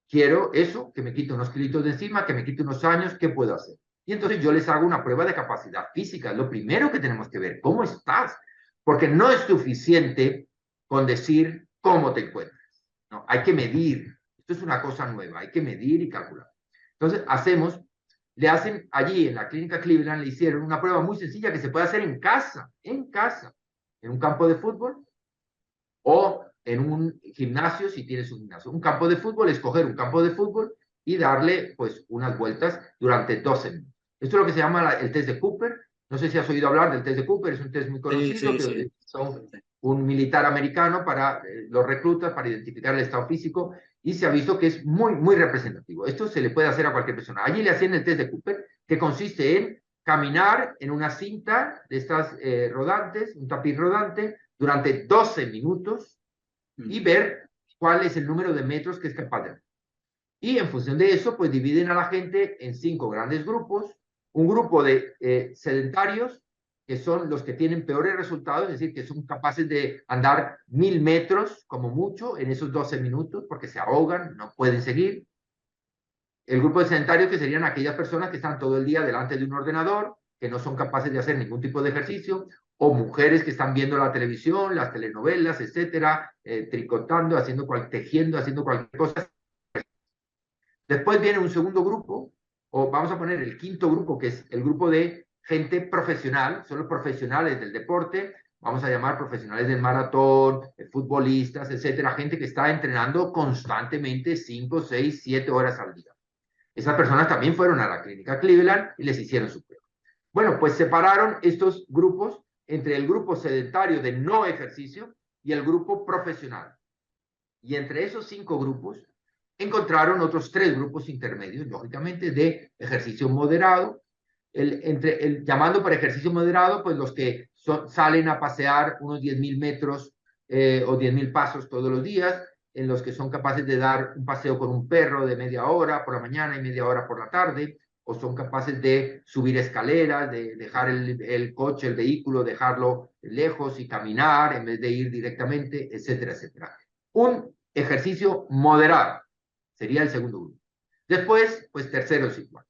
quiero eso, que me quite unos kilitos de encima, que me quite unos años, ¿qué puedo hacer? Y entonces yo les hago una prueba de capacidad física. Lo primero que tenemos que ver, ¿cómo estás? Porque no es suficiente con decir cómo te encuentras. No, hay que medir. Esto es una cosa nueva, hay que medir y calcular. Entonces le hacen allí en la clínica Cleveland, le hicieron una prueba muy sencilla que se puede hacer en casa, en un campo de fútbol o en un gimnasio, si tienes un gimnasio. Un campo de fútbol, escoger un campo de fútbol y darle pues unas vueltas durante 12 minutos. Esto es lo que se llama el test de Cooper. No sé si has oído hablar del test de Cooper, es un test muy Sí, conocido sí, que sí. son un militar americano para los reclutas, para identificar el estado físico, y se ha visto que es muy, muy representativo. Esto se le puede hacer a cualquier persona. Allí le hacían el test de Cooper, que consiste en caminar en una cinta de estas rodantes, un tapiz rodante, durante 12 minutos y Mm. ver cuál es el número de metros que es capaz de hacer. Y en función de eso, pues dividen a la gente en 5 grandes grupos. Un grupo de sedentarios, que son los que tienen peores resultados, es decir, que son capaces de andar 1000 metros como mucho en esos 12 minutos, porque se ahogan, no pueden seguir. El grupo de sedentarios, que serían aquellas personas que están todo el día delante de un ordenador, que no son capaces de hacer ningún tipo de ejercicio, o mujeres que están viendo la televisión, las telenovelas, etcétera, tricotando, tejiendo, haciendo cualquier cosa. Después viene un segundo grupo, o vamos a poner el quinto grupo, que es el grupo de gente profesional, son los profesionales del deporte, vamos a llamar profesionales del maratón, futbolistas, etcétera, gente que está entrenando constantemente 5, 6, 7 horas al día. Esas personas también fueron a la clínica Cleveland y les hicieron su prueba. Bueno, pues separaron estos grupos entre el grupo sedentario de no ejercicio y el grupo profesional. Y entre esos 5 grupos encontraron otros 3 grupos intermedios, lógicamente, de ejercicio moderado. Llamando por ejercicio moderado, pues los que salen a pasear unos 10.000 metros o 10.000 pasos todos los días, en los que son capaces de dar un paseo con un perro de media hora por la mañana y media hora por la tarde, o son capaces de subir escaleras, de dejar el coche, el vehículo, dejarlo lejos y caminar en vez de ir directamente, etcétera, etcétera. Un ejercicio moderado sería el segundo grupo. Después, pues terceros igual.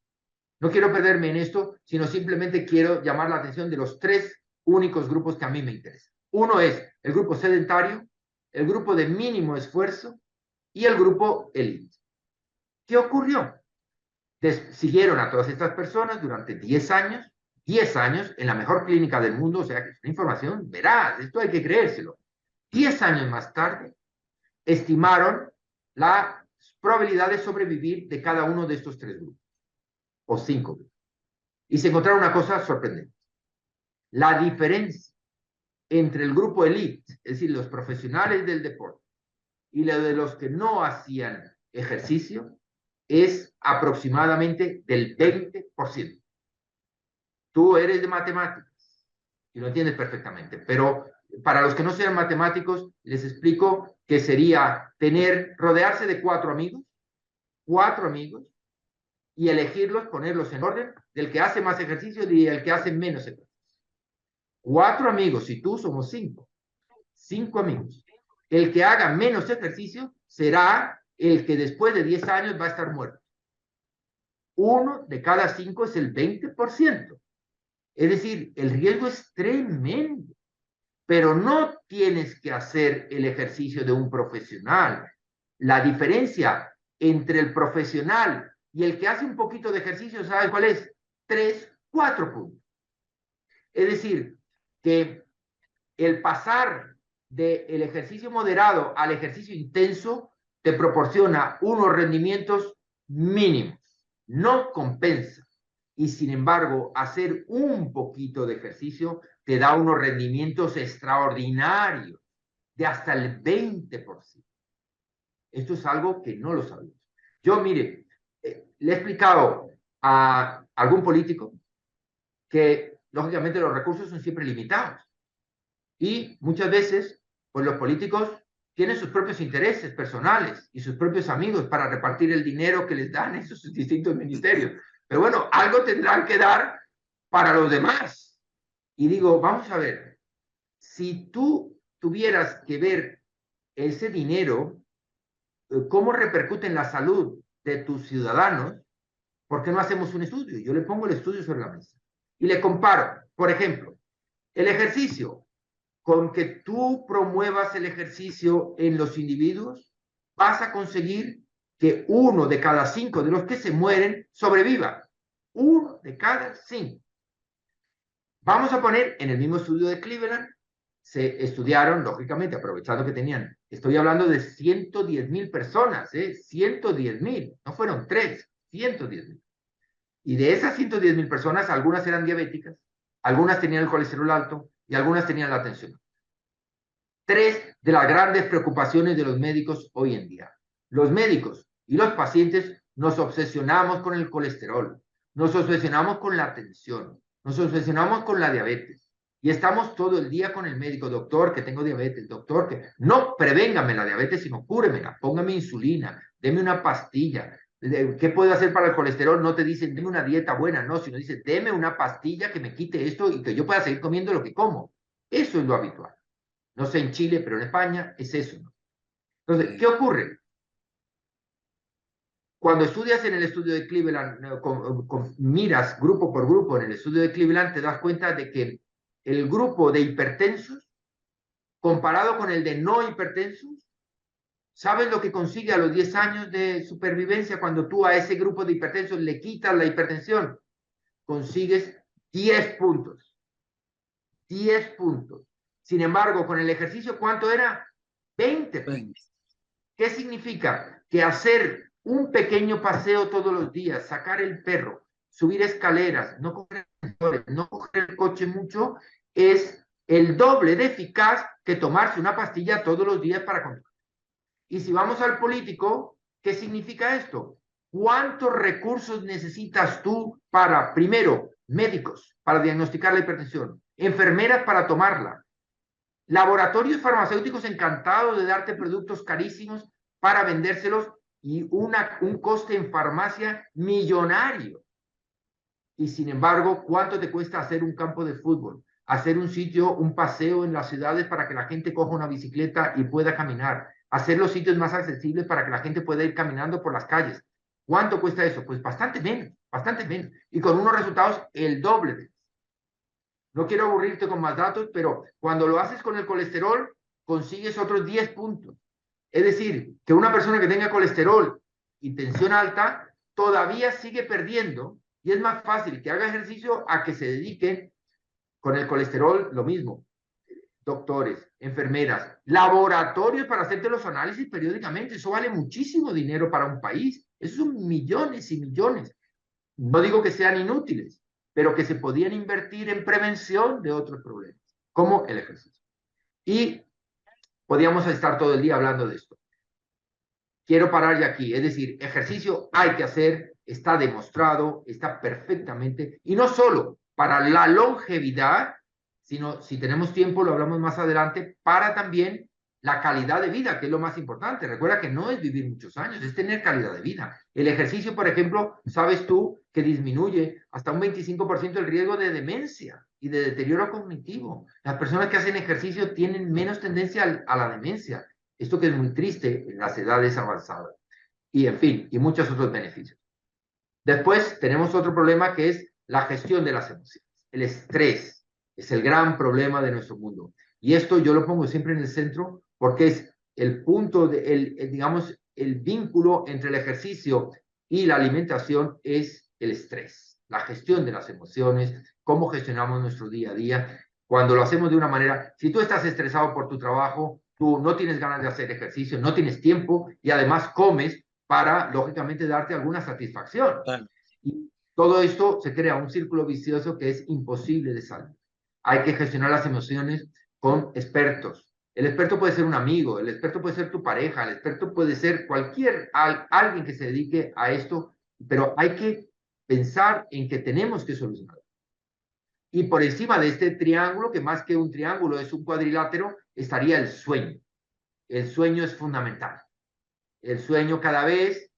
No quiero perderme en esto, sino simplemente quiero llamar la atención de los 3 únicos grupos que a mí me interesan. Uno es el grupo sedentario, el grupo de mínimo esfuerzo y el grupo elite. ¿Qué ocurrió? Siguieron a todas estas personas durante 10 años en la mejor clínica del mundo, o sea que es una información veraz, esto hay que creérselo. 10 años más tarde, estimaron la probabilidad de sobrevivir de cada uno de estos 3 grupos, o 5 grupos. Y se encontraron una cosa sorprendente. La diferencia entre el grupo elite, es decir, los profesionales del deporte, y la de los que no hacían ejercicio, es aproximadamente del 20%. Tú eres de matemáticas y lo entiendes perfectamente, pero para los que no sean matemáticos, les explico que sería rodearse de 4 amigos, y elegirlos, ponerlos en orden del que hace más ejercicio y el que hace menos ejercicio. 4 amigos, y tú somos 5. 5 amigos. El que haga menos ejercicio será el que después de 10 años va a estar muerto. 1 de cada 5 es el 20%. Es decir, el riesgo es tremendo, pero no tienes que hacer el ejercicio de un profesional. La diferencia entre el profesional Y el que hace un poquito de ejercicio, ¿sabe cuál es? 3, 4 puntos. Es decir, que el pasar del ejercicio moderado al ejercicio intenso te proporciona unos rendimientos mínimos, no compensa. Y sin embargo, hacer un poquito de ejercicio te da unos rendimientos extraordinarios de hasta el 20%. Esto es algo que no lo sabemos. Yo, mire, le he explicado a algún político que, lógicamente, los recursos son siempre limitados. Y muchas veces, pues los políticos tienen sus propios intereses personales y sus propios amigos para repartir el dinero que les dan esos distintos ministerios. Pero bueno, algo tendrán que dar para los demás. Y digo, vamos a ver, si tú tuvieras que ver ese dinero, cómo repercute en la salud de tus ciudadanos, ¿por qué no hacemos un estudio? Yo le pongo el estudio sobre la mesa y le comparo, por ejemplo, el ejercicio. Con que tú promuevas el ejercicio en los individuos, vas a conseguir que 1 de cada 5 de los que se mueren sobreviva. 1 de cada 5. Vamos a poner en el mismo estudio de Cleveland, se estudiaron, lógicamente, aprovechando que tenían, estoy hablando de 110,000 personas, 110,000, no fueron 3, 110,000. Y de esas 110,000 personas, algunas eran diabéticas, algunas tenían el colesterol alto y algunas tenían la tensión. 3 de las grandes preocupaciones de los médicos hoy en día. Los médicos y los pacientes nos obsesionamos con el colesterol, nos obsesionamos con la tensión, nos obsesionamos con la diabetes. Y estamos todo el día con el médico, doctor, que tengo diabetes, doctor, que no prevéngame la diabetes, sino cúremela, póngame insulina, deme una pastilla. ¿Qué puedo hacer para el colesterol? No te dicen, deme una dieta buena, no, sino dicen, deme una pastilla que me quite esto y que yo pueda seguir comiendo lo que como. Eso es lo habitual. No sé en Chile, pero en España es eso, ¿no? Entonces, ¿qué ocurre? Cuando estudias en el estudio de Cleveland, miras grupo por grupo en el estudio de Cleveland, te das cuenta de que el grupo de hipertensos, comparado con el de no hipertensos, ¿sabes lo que consigue a los 10 años de supervivencia cuando tú a ese grupo de hipertensos le quitas la hipertensión? Consigues 10 puntos. 10 puntos. Sin embargo, con el ejercicio, ¿cuánto era? 20 puntos. ¿Qué significa? Que hacer un pequeño paseo todos los días, sacar el perro, subir escaleras, no coger el coche mucho, es el doble de eficaz que tomarse una pastilla todos los días para controlar. Y si vamos al político, ¿qué significa esto? ¿Cuántos recursos necesitas tú para, primero, médicos para diagnosticar la hipertensión, enfermeras para tomarla, laboratorios farmacéuticos encantados de darte productos carísimos para vendérselos y un coste en farmacia millonario? Y sin embargo, ¿cuánto te cuesta hacer un campo de fútbol? Hacer un sitio, un paseo en las ciudades para que la gente coja una bicicleta y pueda caminar. Hacer los sitios más accesibles para que la gente pueda ir caminando por las calles. ¿Cuánto cuesta eso? Pues bastante menos, bastante menos. Y con unos resultados el doble. No quiero aburrirte con más datos, pero cuando lo haces con el colesterol, consigues otros 10 puntos. Es decir, que una persona que tenga colesterol y tensión alta todavía sigue perdiendo y es más fácil que haga ejercicio a que se dedique con el colesterol, lo mismo. Doctores, enfermeras, laboratorios para hacerte los análisis periódicamente. Eso vale muchísimo dinero para un país. Eso son millones y millones. No digo que sean inútiles, pero que se podían invertir en prevención de otros problemas, como el ejercicio. Y podíamos estar todo el día hablando de esto. Quiero parar ya aquí, es decir, ejercicio hay que hacer, está demostrado, está perfectamente, y no solo para la longevidad, sino, si tenemos tiempo, lo hablamos más adelante, para también la calidad de vida, que es lo más importante. Recuerda que no es vivir muchos años, es tener calidad de vida. El ejercicio, por ejemplo, sabes tú que disminuye hasta un 25% el riesgo de demencia y de deterioro cognitivo. Las personas que hacen ejercicio tienen menos tendencia a la demencia. Esto que es muy triste en las edades avanzadas. Y en fin, y muchos otros beneficios. Después tenemos otro problema que es la gestión de las emociones. El estrés es el gran problema de nuestro mundo. Y esto yo lo pongo siempre en el centro porque es el punto, digamos, el vínculo entre el ejercicio y la alimentación es el estrés, la gestión de las emociones, cómo gestionamos nuestro día a día. Cuando lo hacemos de una manera, si tú estás estresado por tu trabajo, tú no tienes ganas de hacer ejercicio, no tienes tiempo y además comes para, lógicamente, darte alguna satisfacción. Claro. Y todo esto se crea un círculo vicioso que es imposible de salir. Hay que gestionar las emociones con expertos. El experto puede ser un amigo, el experto puede ser tu pareja, el experto puede ser alguien que se dedique a esto, pero hay que pensar en que tenemos que solucionar. Y por encima de este triángulo, que más que un triángulo es un cuadrilátero, estaría el sueño. El sueño es fundamental. El sueño cada vez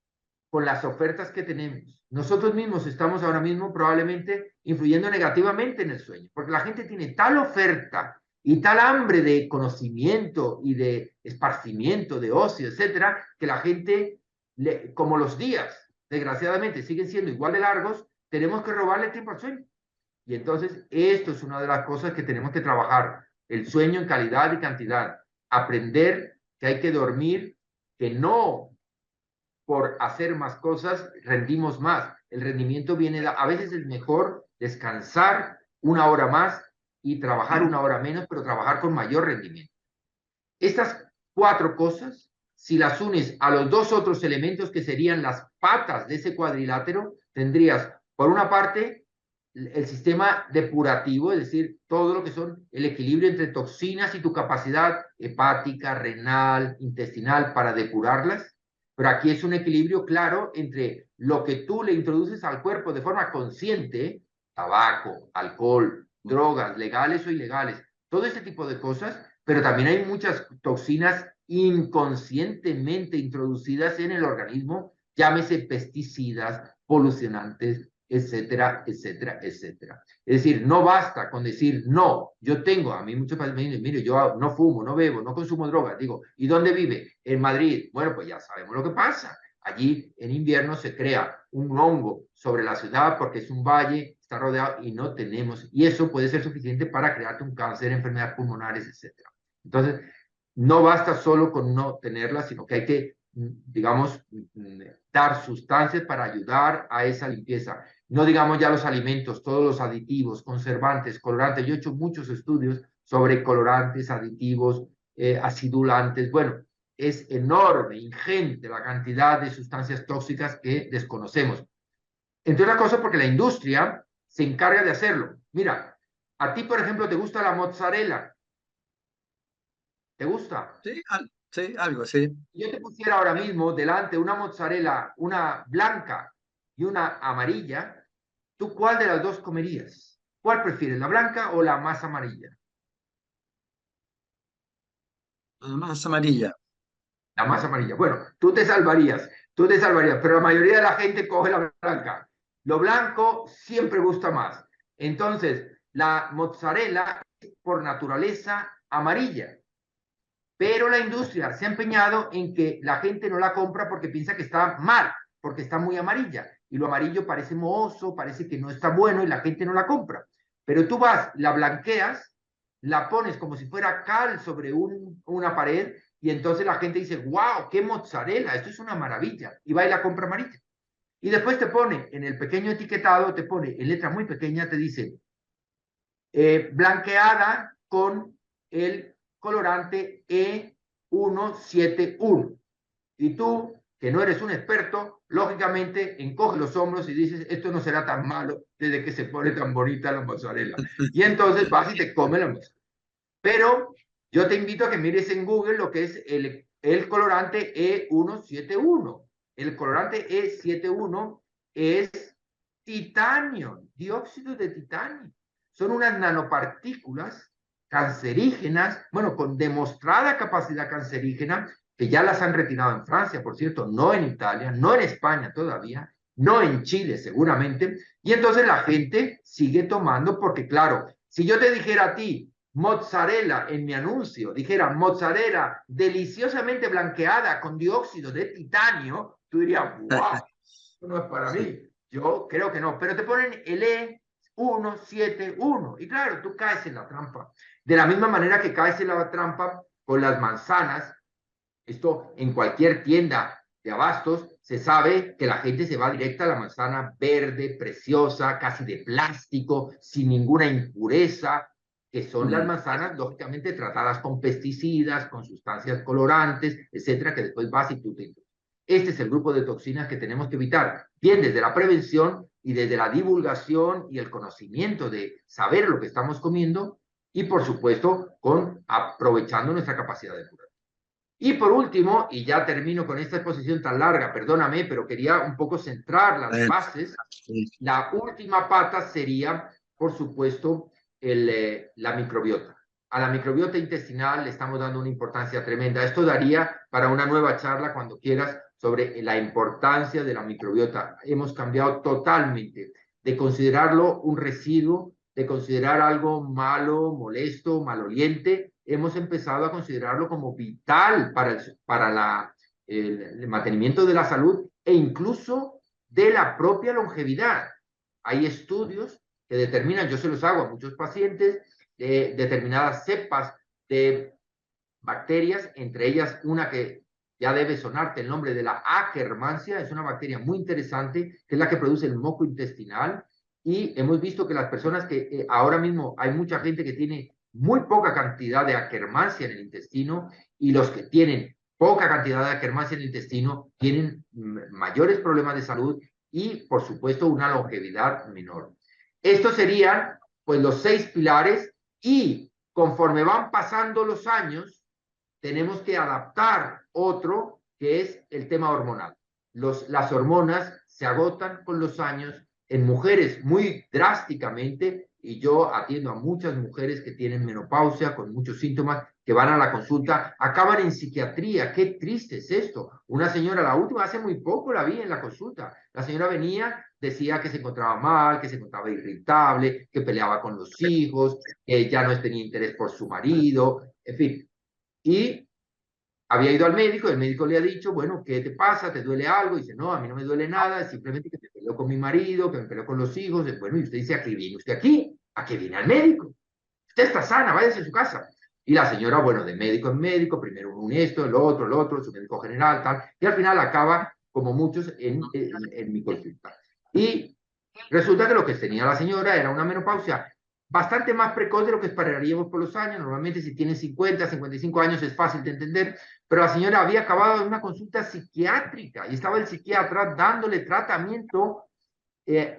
con las ofertas que tenemos. Nosotros mismos estamos ahora mismo probablemente influyendo negativamente en el sueño, porque la gente tiene tal oferta y tal hambre de conocimiento y de esparcimiento, de ocio, etcétera, que la gente, como los días, desgraciadamente, siguen siendo igual de largos, tenemos que robarle tiempo al sueño. Y entonces, esto es una de las cosas que tenemos que trabajar, el sueño en calidad y cantidad, aprender que hay que dormir, que no por hacer más cosas rendimos más. El rendimiento viene, a veces es mejor descansar una hora más y trabajar una hora menos, pero trabajar con mayor rendimiento. Estas cuatro cosas, si las unes a los dos otros elementos que serían las patas de ese cuadrilátero, tendrías, por una parte, el sistema depurativo, es decir, todo lo que son el equilibrio entre toxinas y tu capacidad hepática, renal, intestinal para depurarlas. Pero aquí es un equilibrio claro entre lo que tú le introduces al cuerpo de forma consciente, tabaco, alcohol, drogas, legales o ilegales, todo ese tipo de cosas, pero también hay muchas toxinas inconscientemente introducidas en el organismo, llámese pesticidas, polucionantes, etcétera, etcétera, etcétera. Es decir, no basta con decir, no, yo tengo, a mí muchos pacientes me dicen, mire, yo no fumo, no bebo, no consumo drogas. Digo, ¿y dónde vive? En Madrid. Bueno, pues ya sabemos lo que pasa. Allí en invierno se crea un hongo sobre la ciudad porque es un valle, está rodeado y no tenemos, y eso puede ser suficiente para crearte un cáncer, enfermedades pulmonares, etcétera. Entonces, no basta solo con no tenerla, sino que hay que, digamos, dar sustancias para ayudar a esa limpieza. No digamos ya los alimentos, todos los aditivos, conservantes, colorantes. Yo he hecho muchos estudios sobre colorantes, aditivos, acidulantes. Bueno, es enorme, ingente la cantidad de sustancias tóxicas que desconocemos. Entre otras cosas porque la industria se encarga de hacerlo. Mira, a ti, por ejemplo, te gusta la mozzarella. ¿Te gusta? Sí, sí, algo, sí. Si yo te pusiera ahora mismo delante una mozzarella, una blanca y una amarilla, ¿tú cuál de las dos comerías? ¿Cuál prefieres, la blanca o la más amarilla? Más amarilla. La más amarilla. Bueno, tú te salvarías, pero la mayoría de la gente coge la blanca. Lo blanco siempre gusta más. Entonces, la mozzarella es por naturaleza amarilla, pero la industria se ha empeñado en que la gente no la compra porque piensa que está mal, porque está muy amarilla. Y lo amarillo parece mohoso, parece que no está bueno y la gente no la compra. Pero tú vas, la blanqueas, la pones como si fuera cal sobre una pared y entonces la gente dice, wow, qué mozzarella, esto es una maravilla. Y va y la compra amarilla. Y después te pone en el pequeño etiquetado, te pone en letra muy pequeña, te dice, blanqueada con el colorante E171. Y tú, que no eres un experto, lógicamente encoges los hombros y dices, esto no será tan malo desde que se pone tan bonita la mozzarella. Y entonces vas y te comes la mozzarella. Pero yo te invito a que mires en Google lo que es el colorante E171. El colorante E71 es titanio, dióxido de titanio. Son unas nanopartículas cancerígenas, bueno, con demostrada capacidad cancerígena, que ya las han retirado en Francia, por cierto, no en Italia, no en España todavía, no en Chile seguramente, y entonces la gente sigue tomando porque, claro, si yo te dijera a ti, mozzarella en mi anuncio, dijera mozzarella deliciosamente blanqueada con dióxido de titanio, tú dirías, wow, no es para Sí. mí. Yo creo que no, pero te ponen el E171 y claro, tú caes en la trampa. De la misma manera que caes en la trampa con las manzanas, esto en cualquier tienda de abastos, se sabe que la gente se va directa a la manzana verde, preciosa, casi de plástico, sin ninguna impureza, que son las Mm. manzanas, lógicamente, tratadas con pesticidas, con sustancias colorantes, etcétera, que después vas y tú te... Este es el grupo de toxinas que tenemos que evitar, bien desde la prevención y desde la divulgación y el conocimiento de saber lo que estamos comiendo y, por supuesto, con aprovechando nuestra capacidad de curar. Y por último, y ya termino con esta exposición tan larga, perdóname, pero quería un poco centrar las bases. Sí. La última pata sería, por supuesto, la microbiota. A la microbiota intestinal le estamos dando una importancia tremenda. Esto daría para una nueva charla cuando quieras sobre la importancia de la microbiota. Hemos cambiado totalmente de considerarlo un residuo, de considerar algo malo, molesto, maloliente. Hemos empezado a considerarlo como vital para el mantenimiento de la salud e incluso de la propia longevidad. Hay estudios que determinan, yo se los hago a muchos pacientes, de determinadas cepas de bacterias, entre ellas una que ya debe sonarte el nombre de la Akkermansia, es una bacteria muy interesante, que es la que produce el moco intestinal, y hemos visto que las personas que ahora mismo hay mucha gente que tiene muy poca cantidad de Akkermansia en el intestino, y los que tienen poca cantidad de Akkermansia en el intestino tienen mayores problemas de salud y, por supuesto, una longevidad menor. Estos serían, pues, los 6 pilares y conforme van pasando los años, tenemos que adaptar otro que es el tema hormonal. Las hormonas se agotan con los años en mujeres muy drásticamente y yo atiendo a muchas mujeres que tienen menopausia con muchos síntomas que van a la consulta, acaban en psiquiatría. Qué triste es esto. Una señora, la última, hace muy poco la vi en la consulta. La señora venía, decía que se encontraba mal, que se encontraba irritable, que peleaba con los hijos, que ya no tenía interés por su marido, en fin. Y había ido al médico, el médico le ha dicho, bueno, ¿qué te pasa? ¿Te duele algo? Y dice, no, a mí no me duele nada, simplemente que me peleo con mi marido, que me peleo con los hijos. Y bueno, y usted dice, ¿a qué viene usted aquí? ¿A qué viene al médico? Usted está sana, váyase a su casa. Y la señora, bueno, de médico en médico, primero un esto, el otro, su médico general, tal, y al final acaba, como muchos, en mi consulta. Y resulta que lo que tenía la señora era una menopausia bastante más precoz de lo que esperaríamos por los años. Normalmente si tiene 50, 55 años es fácil de entender, pero la señora había acabado en una consulta psiquiátrica y estaba el psiquiatra dándole tratamiento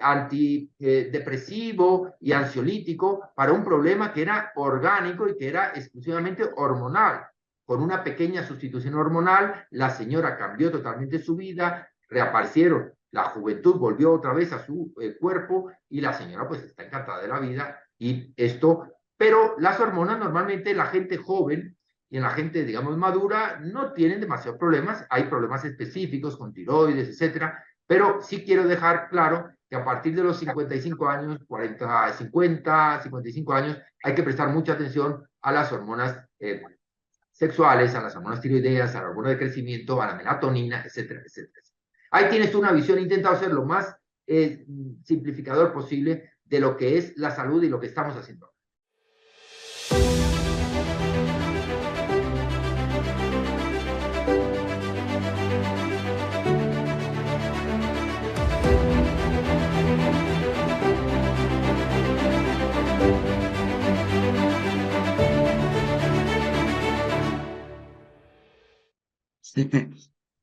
antidepresivo y ansiolítico para un problema que era orgánico y que era exclusivamente hormonal. Con una pequeña sustitución hormonal, la señora cambió totalmente su vida, reaparecieron, la juventud volvió otra vez a su cuerpo y la señora pues está encantada de la vida y esto, pero las hormonas normalmente la gente joven y en la gente, digamos, madura, no tienen demasiados problemas, hay problemas específicos con tiroides, etcétera, pero sí quiero dejar claro que a partir de los 55 años, 40, 50, 55 años, hay que prestar mucha atención a las hormonas sexuales, a las hormonas tiroideas, a la hormona de crecimiento, a la melatonina, etcétera, etcétera. Ahí tienes tú una visión, he intentado ser lo más simplificador posible de lo que es la salud y lo que estamos haciendo.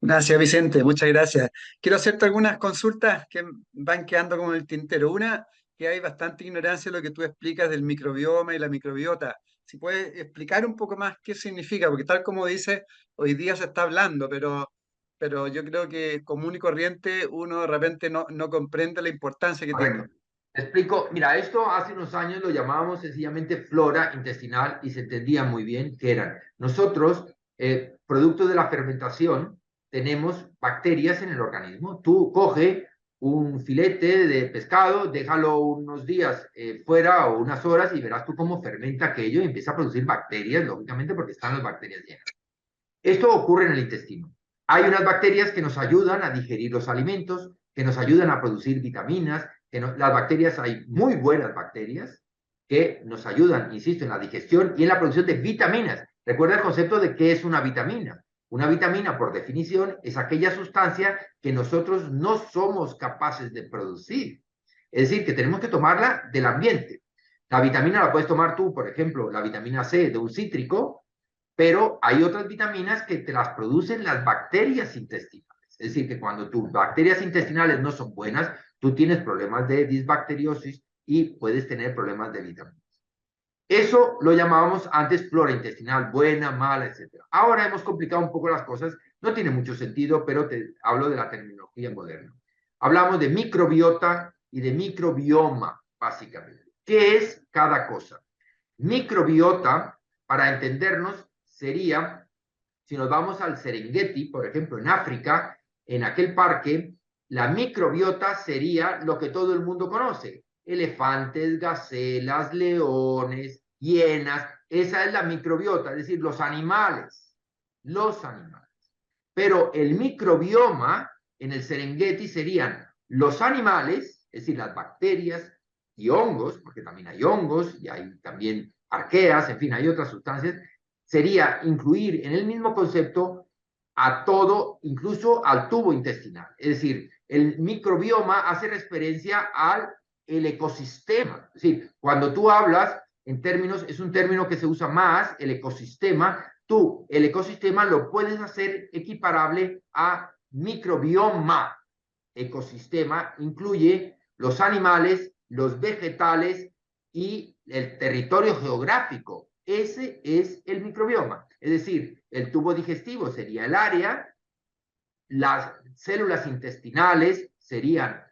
Gracias, Vicente, muchas gracias. Quiero hacerte algunas consultas que van quedando como en el tintero. Una, que hay bastante ignorancia en lo que tú explicas del microbioma y la microbiota. Si puedes explicar un poco más qué significa, porque tal como dices, hoy día se está hablando, pero yo creo que común y corriente uno de repente no comprende la importancia que tiene. Correcto. Te explico, mira, esto hace unos años lo llamábamos sencillamente flora intestinal y se entendía muy bien que eran. Nosotros, producto de la fermentación, tenemos bacterias en el organismo. Tú coge un filete de pescado, déjalo unos días fuera o unas horas y verás tú cómo fermenta aquello y empieza a producir bacterias, lógicamente porque están las bacterias llenas. Esto ocurre en el intestino. Hay unas bacterias que nos ayudan a digerir los alimentos, que nos ayudan a producir vitaminas, las bacterias, hay muy buenas bacterias que nos ayudan, insisto, en la digestión y en la producción de vitaminas. Recuerda el concepto de qué es una vitamina. Una vitamina, por definición, es aquella sustancia que nosotros no somos capaces de producir. Es decir, que tenemos que tomarla del ambiente. La vitamina la puedes tomar tú, por ejemplo, la vitamina C de un cítrico, pero hay otras vitaminas que te las producen las bacterias intestinales. Es decir, que cuando tus bacterias intestinales no son buenas, tú tienes problemas de disbacteriosis y puedes tener problemas de vitaminas. Eso lo llamábamos antes flora intestinal, buena, mala, etc. Ahora hemos complicado un poco las cosas, no tiene mucho sentido, pero te hablo de la terminología moderna. Hablamos de microbiota y de microbioma, básicamente. ¿Qué es cada cosa? Microbiota, para entendernos, sería, si nos vamos al Serengeti, por ejemplo, en África, en aquel parque, la microbiota sería lo que todo el mundo conoce: elefantes, gacelas, leones, hienas. Esa es la microbiota, es decir, los animales, los animales. Pero el microbioma en el Serengeti serían los animales, es decir, las bacterias y hongos, porque también hay hongos y hay también arqueas, en fin, hay otras sustancias. Sería incluir en el mismo concepto a todo, incluso al tubo intestinal. Es decir, el microbioma hace referencia al el ecosistema. Es decir, cuando tú hablas en términos, es un término que se usa más, el ecosistema, tú el ecosistema lo puedes hacer equiparable a microbioma. Ecosistema incluye los animales, los vegetales y el territorio geográfico. Ese es el microbioma. Es decir, el tubo digestivo sería el área, las células intestinales serían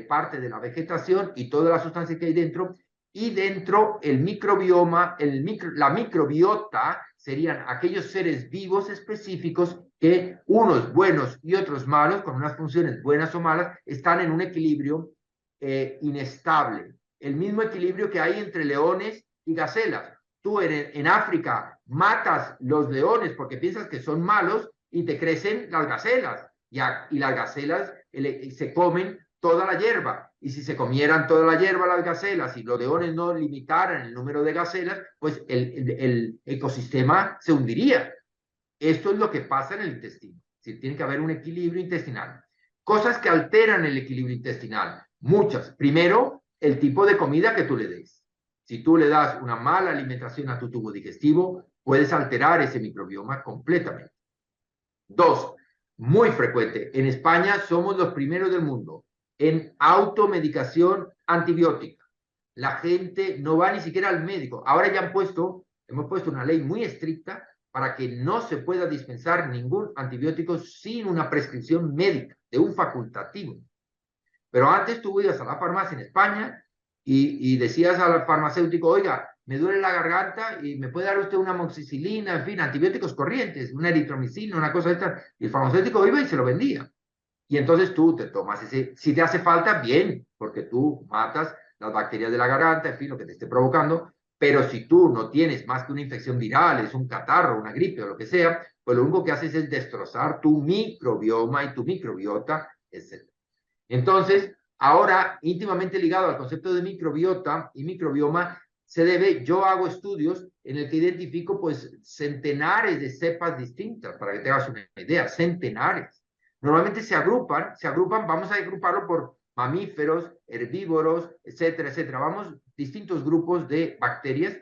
parte de la vegetación y toda la sustancia que hay dentro, y dentro el microbioma, la microbiota serían aquellos seres vivos específicos que unos buenos y otros malos, con unas funciones buenas o malas, están en un equilibrio inestable. El mismo equilibrio que hay entre leones y gacelas. Tú en África matas los leones porque piensas que son malos y te crecen las gacelas. Y las gacelas se comen toda la hierba. Y si se comieran toda la hierba las gacelas y los leones no limitaran el número de gacelas, pues el ecosistema se hundiría. Esto es lo que pasa en el intestino. Si tiene que haber un equilibrio intestinal. Cosas que alteran el equilibrio intestinal. Muchas. Primero, el tipo de comida que tú le des. Si tú le das una mala alimentación a tu tubo digestivo, puedes alterar ese microbioma completamente. Dos, muy frecuente. En España somos los primeros del mundo en automedicación antibiótica. La gente no va ni siquiera al médico. Ahora ya hemos puesto una ley muy estricta para que no se pueda dispensar ningún antibiótico sin una prescripción médica de un facultativo. Pero antes tú ibas a la farmacia en España y decías al farmacéutico: oiga, me duele la garganta y me puede dar usted una amoxicilina, en fin, antibióticos corrientes, una eritromicina, una cosa de esta. Y el farmacéutico iba y se lo vendía. Y entonces tú te tomas ese, si te hace falta, bien, porque tú matas las bacterias de la garganta, en fin, lo que te esté provocando. Pero si tú no tienes más que una infección viral, es un catarro, una gripe o lo que sea, pues lo único que haces es destrozar tu microbioma y tu microbiota, etc. Entonces, ahora, íntimamente ligado al concepto de microbiota y microbioma, yo hago estudios en el que identifico pues centenares de cepas distintas, para que te hagas una idea, centenares. Normalmente se agrupan, vamos a agruparlo por mamíferos, herbívoros, etcétera, etcétera. Vamos, distintos grupos de bacterias,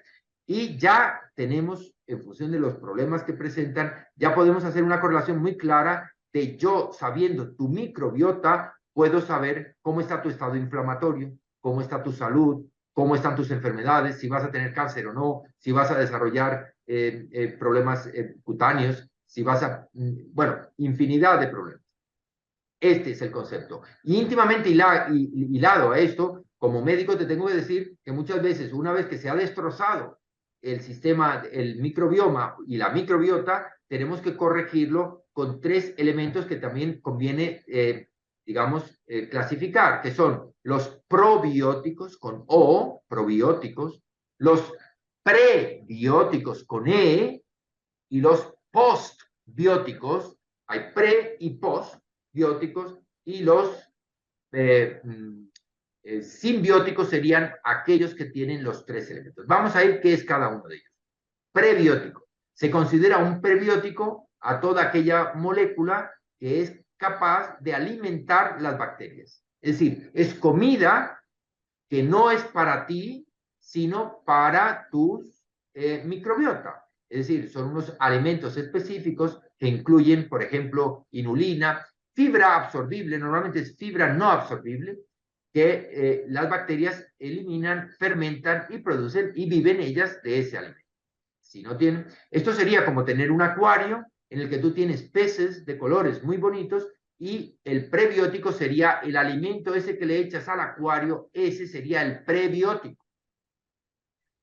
y ya tenemos, en función de los problemas que presentan, ya podemos hacer una correlación muy clara de yo, sabiendo tu microbiota, puedo saber cómo está tu estado inflamatorio, cómo está tu salud, cómo están tus enfermedades, si vas a tener cáncer o no, si vas a desarrollar problemas cutáneos, si vas a, bueno, infinidad de problemas. Este es el concepto. Y íntimamente hilado a esto, como médico te tengo que decir que muchas veces, una vez que se ha destrozado el sistema, el microbioma y la microbiota, tenemos que corregirlo con tres elementos que también conviene, digamos, clasificar, que son los probióticos con O, probióticos, los prebióticos con E, y los postbióticos, hay pre y postbióticos, y los simbióticos serían aquellos que tienen los tres elementos. Vamos a ver qué es cada uno de ellos. Prebiótico. Se considera un prebiótico a toda aquella molécula que es capaz de alimentar las bacterias. Es decir, es comida que no es para ti, sino para tus microbiota. Es decir, son unos alimentos específicos que incluyen, por ejemplo, inulina, fibra absorbible, normalmente es fibra no absorbible, que las bacterias eliminan, fermentan y producen y viven ellas de ese alimento. Si no tienen, esto sería como tener un acuario en el que tú tienes peces de colores muy bonitos y el prebiótico sería el alimento ese que le echas al acuario, ese sería el prebiótico.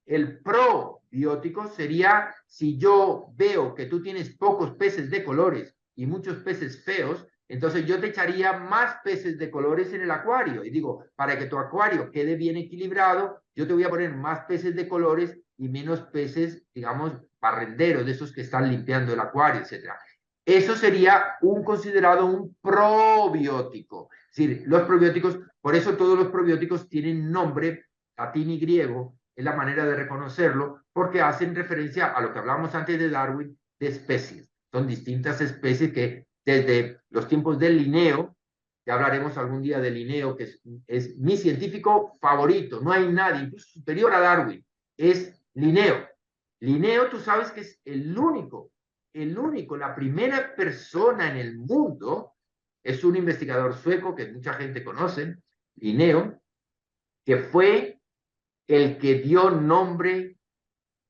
El probiótico sería si yo veo que tú tienes pocos peces de colores y muchos peces feos, entonces yo te echaría más peces de colores en el acuario. Y digo, para que tu acuario quede bien equilibrado, yo te voy a poner más peces de colores y menos peces, digamos, barrenderos, de esos que están limpiando el acuario, etcétera. Eso sería considerado un probiótico. Es decir, los probióticos, por eso todos los probióticos tienen nombre latín y griego, es la manera de reconocerlo, porque hacen referencia a lo que hablamos antes de Darwin, de especies. Son distintas especies que desde los tiempos del Linneo, ya hablaremos algún día de Linneo, que es mi científico favorito, no hay nadie, incluso superior a Darwin, es Linneo. Linneo, tú sabes que es el único, la primera persona en el mundo, es un investigador sueco que mucha gente conoce, Linneo, que fue el que dio nombre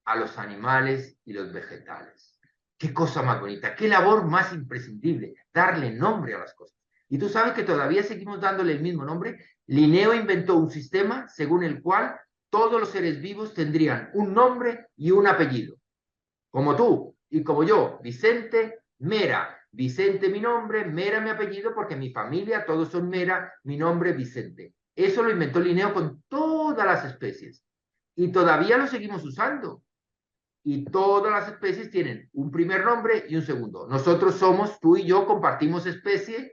a los animales y los vegetales. Qué cosa más bonita, qué labor más imprescindible, darle nombre a las cosas. Y tú sabes que todavía seguimos dándole el mismo nombre. Linneo inventó un sistema según el cual todos los seres vivos tendrían un nombre y un apellido. Como tú y como yo, Vicente Mera. Vicente mi nombre, Mera mi apellido, porque mi familia, todos son Mera, mi nombre Vicente. Eso lo inventó Linneo con todas las especies. Y todavía lo seguimos usando. Y todas las especies tienen un primer nombre y un segundo. Nosotros somos, tú y yo compartimos especie,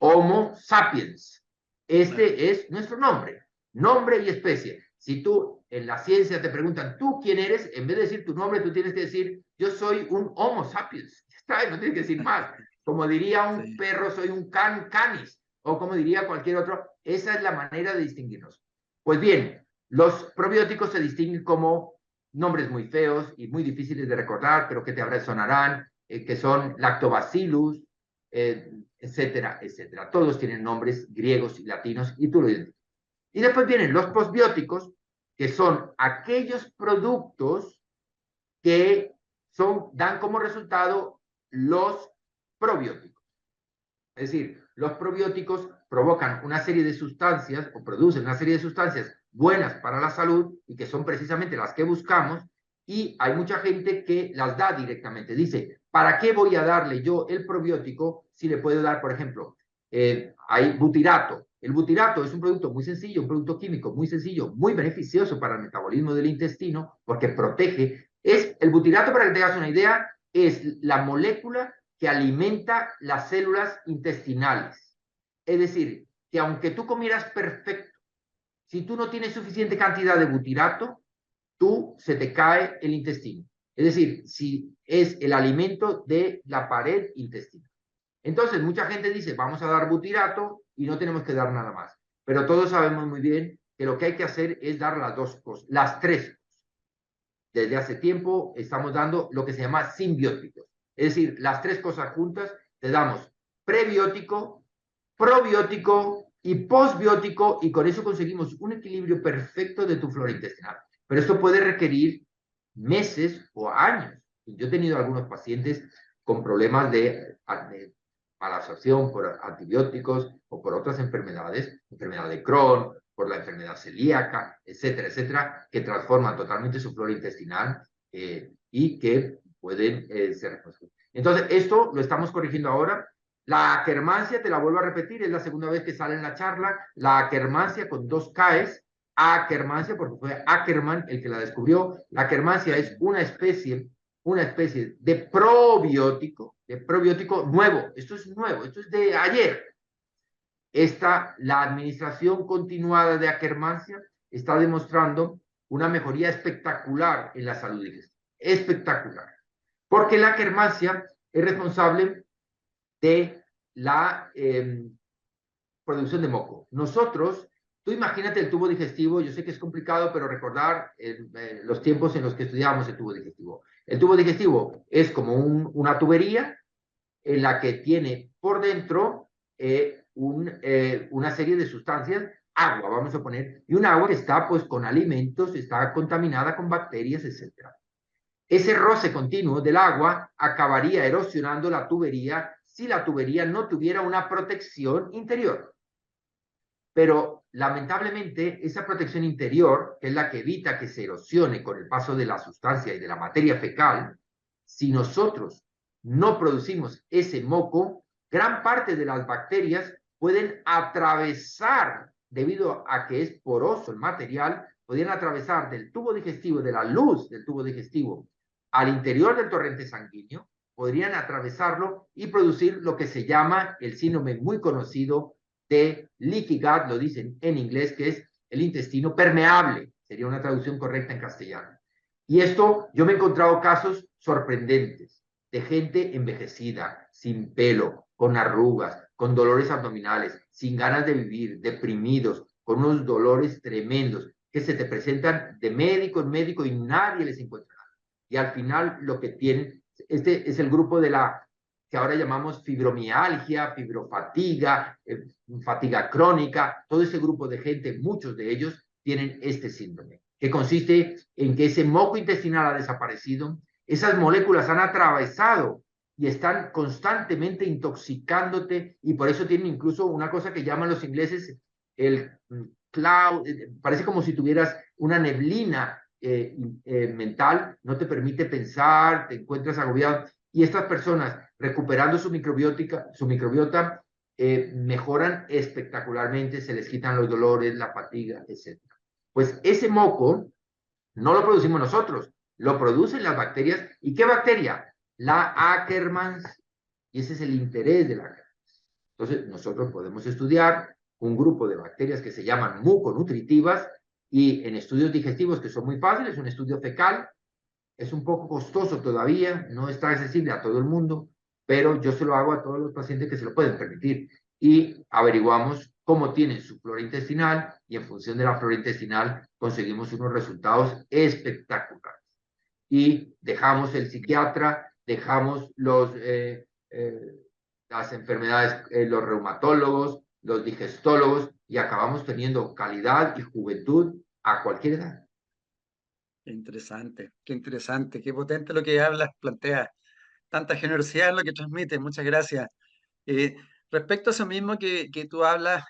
Homo sapiens. Este es nuestro nombre, nombre y especie. Si tú en la ciencia te preguntan, ¿tú quién eres? En vez de decir tu nombre, tú tienes que decir, yo soy un Homo sapiens. No tienes que decir más. Como diría un perro, soy un canis. O como diría cualquier otro, esa es la manera de distinguirnos. Pues bien, los probióticos se distinguen como nombres muy feos y muy difíciles de recordar, pero que te sonarán, que son lactobacillus, etcétera, etcétera. Todos tienen nombres griegos y latinos y tú lo identificas. Y después vienen los posbióticos, que son aquellos productos que dan como resultado los probióticos. Es decir, los probióticos provocan una serie de sustancias o producen una serie de sustancias buenas para la salud y que son precisamente las que buscamos, y hay mucha gente que las da directamente. Dice, ¿para qué voy a darle yo el probiótico si le puedo dar, por ejemplo, hay butirato? El butirato es un producto muy sencillo, un producto químico muy sencillo, muy beneficioso para el metabolismo del intestino porque protege. El butirato, para que te hagas una idea, es la molécula que alimenta las células intestinales. Es decir, que aunque tú comieras perfecto, si tú no tienes suficiente cantidad de butirato, se te cae el intestino. Es decir, si es el alimento de la pared intestinal. Entonces, mucha gente dice, vamos a dar butirato y no tenemos que dar nada más. Pero todos sabemos muy bien que lo que hay que hacer es dar las dos cosas, las tres cosas. Desde hace tiempo estamos dando lo que se llama simbióticos. Es decir, las tres cosas juntas te damos prebiótico, probiótico y posbiótico, y con eso conseguimos un equilibrio perfecto de tu flora intestinal. Pero esto puede requerir meses o años. Yo he tenido algunos pacientes con problemas de mala absorción por antibióticos o por otras enfermedades, enfermedad de Crohn, por la enfermedad celíaca, etcétera, etcétera, que transforman totalmente su flora intestinal y que pueden ser. Entonces, esto lo estamos corrigiendo ahora. La Akkermansia, te la vuelvo a repetir, es la segunda vez que sale en la charla, la Akkermansia con dos Ks, Akkermansia, porque fue Ackermann el que la descubrió. La Akkermansia es una especie de probiótico nuevo. Esto es nuevo, esto es de ayer. La administración continuada de Akkermansia está demostrando una mejoría espectacular en la salud digestiva. Espectacular. Porque la Akkermansia es responsable de la producción de moco. Nosotros, tú imagínate el tubo digestivo, yo sé que es complicado, pero recordar los tiempos en los que estudiábamos el tubo digestivo. El tubo digestivo es como una tubería en la que tiene por dentro una serie de sustancias, agua, vamos a poner, y un agua que está pues con alimentos, está contaminada con bacterias, etcétera. Ese roce continuo del agua acabaría erosionando la tubería si la tubería no tuviera una protección interior. Pero lamentablemente esa protección interior, que es la que evita que se erosione con el paso de la sustancia y de la materia fecal, si nosotros no producimos ese moco, gran parte de las bacterias pueden atravesar, debido a que es poroso el material, podrían atravesar del tubo digestivo, de la luz del tubo digestivo, al interior del torrente sanguíneo, podrían atravesarlo y producir lo que se llama el síndrome muy conocido de leaky gut, lo dicen en inglés, que es el intestino permeable, sería una traducción correcta en castellano. Y esto, yo me he encontrado casos sorprendentes de gente envejecida, sin pelo, con arrugas, con dolores abdominales, sin ganas de vivir, deprimidos, con unos dolores tremendos, que se te presentan de médico en médico y nadie les encuentra nada. Y al final lo que tienen, este es el grupo de la que ahora llamamos fibromialgia, fibrofatiga, fatiga crónica, todo ese grupo de gente, muchos de ellos tienen este síndrome, que consiste en que ese moco intestinal ha desaparecido, esas moléculas han atravesado y están constantemente intoxicándote y por eso tienen incluso una cosa que llaman los ingleses el cloud, parece como si tuvieras una neblina mental, no te permite pensar, te encuentras agobiado y estas personas recuperando su microbiota mejoran espectacularmente, se les quitan los dolores, la fatiga, etc. Pues ese moco no lo producimos nosotros, lo producen las bacterias. ¿Y qué bacteria? La Akkermans. Y ese es el interés de la Akkermans. Entonces, nosotros podemos estudiar un grupo de bacterias que se llaman muconutritivas y en estudios digestivos que son muy fáciles, un estudio fecal, es un poco costoso todavía, no está accesible a todo el mundo, pero yo se lo hago a todos los pacientes que se lo pueden permitir. Y averiguamos cómo tienen su flora intestinal y en función de la flora intestinal conseguimos unos resultados espectaculares. Y dejamos el psiquiatra, dejamos las enfermedades, los reumatólogos, los digestólogos y acabamos teniendo calidad y juventud a cualquier edad. Qué interesante, qué potente lo que hablas, planteas. Tanta generosidad en lo que transmite, muchas gracias. Eh, Respecto a eso mismo que tú hablas,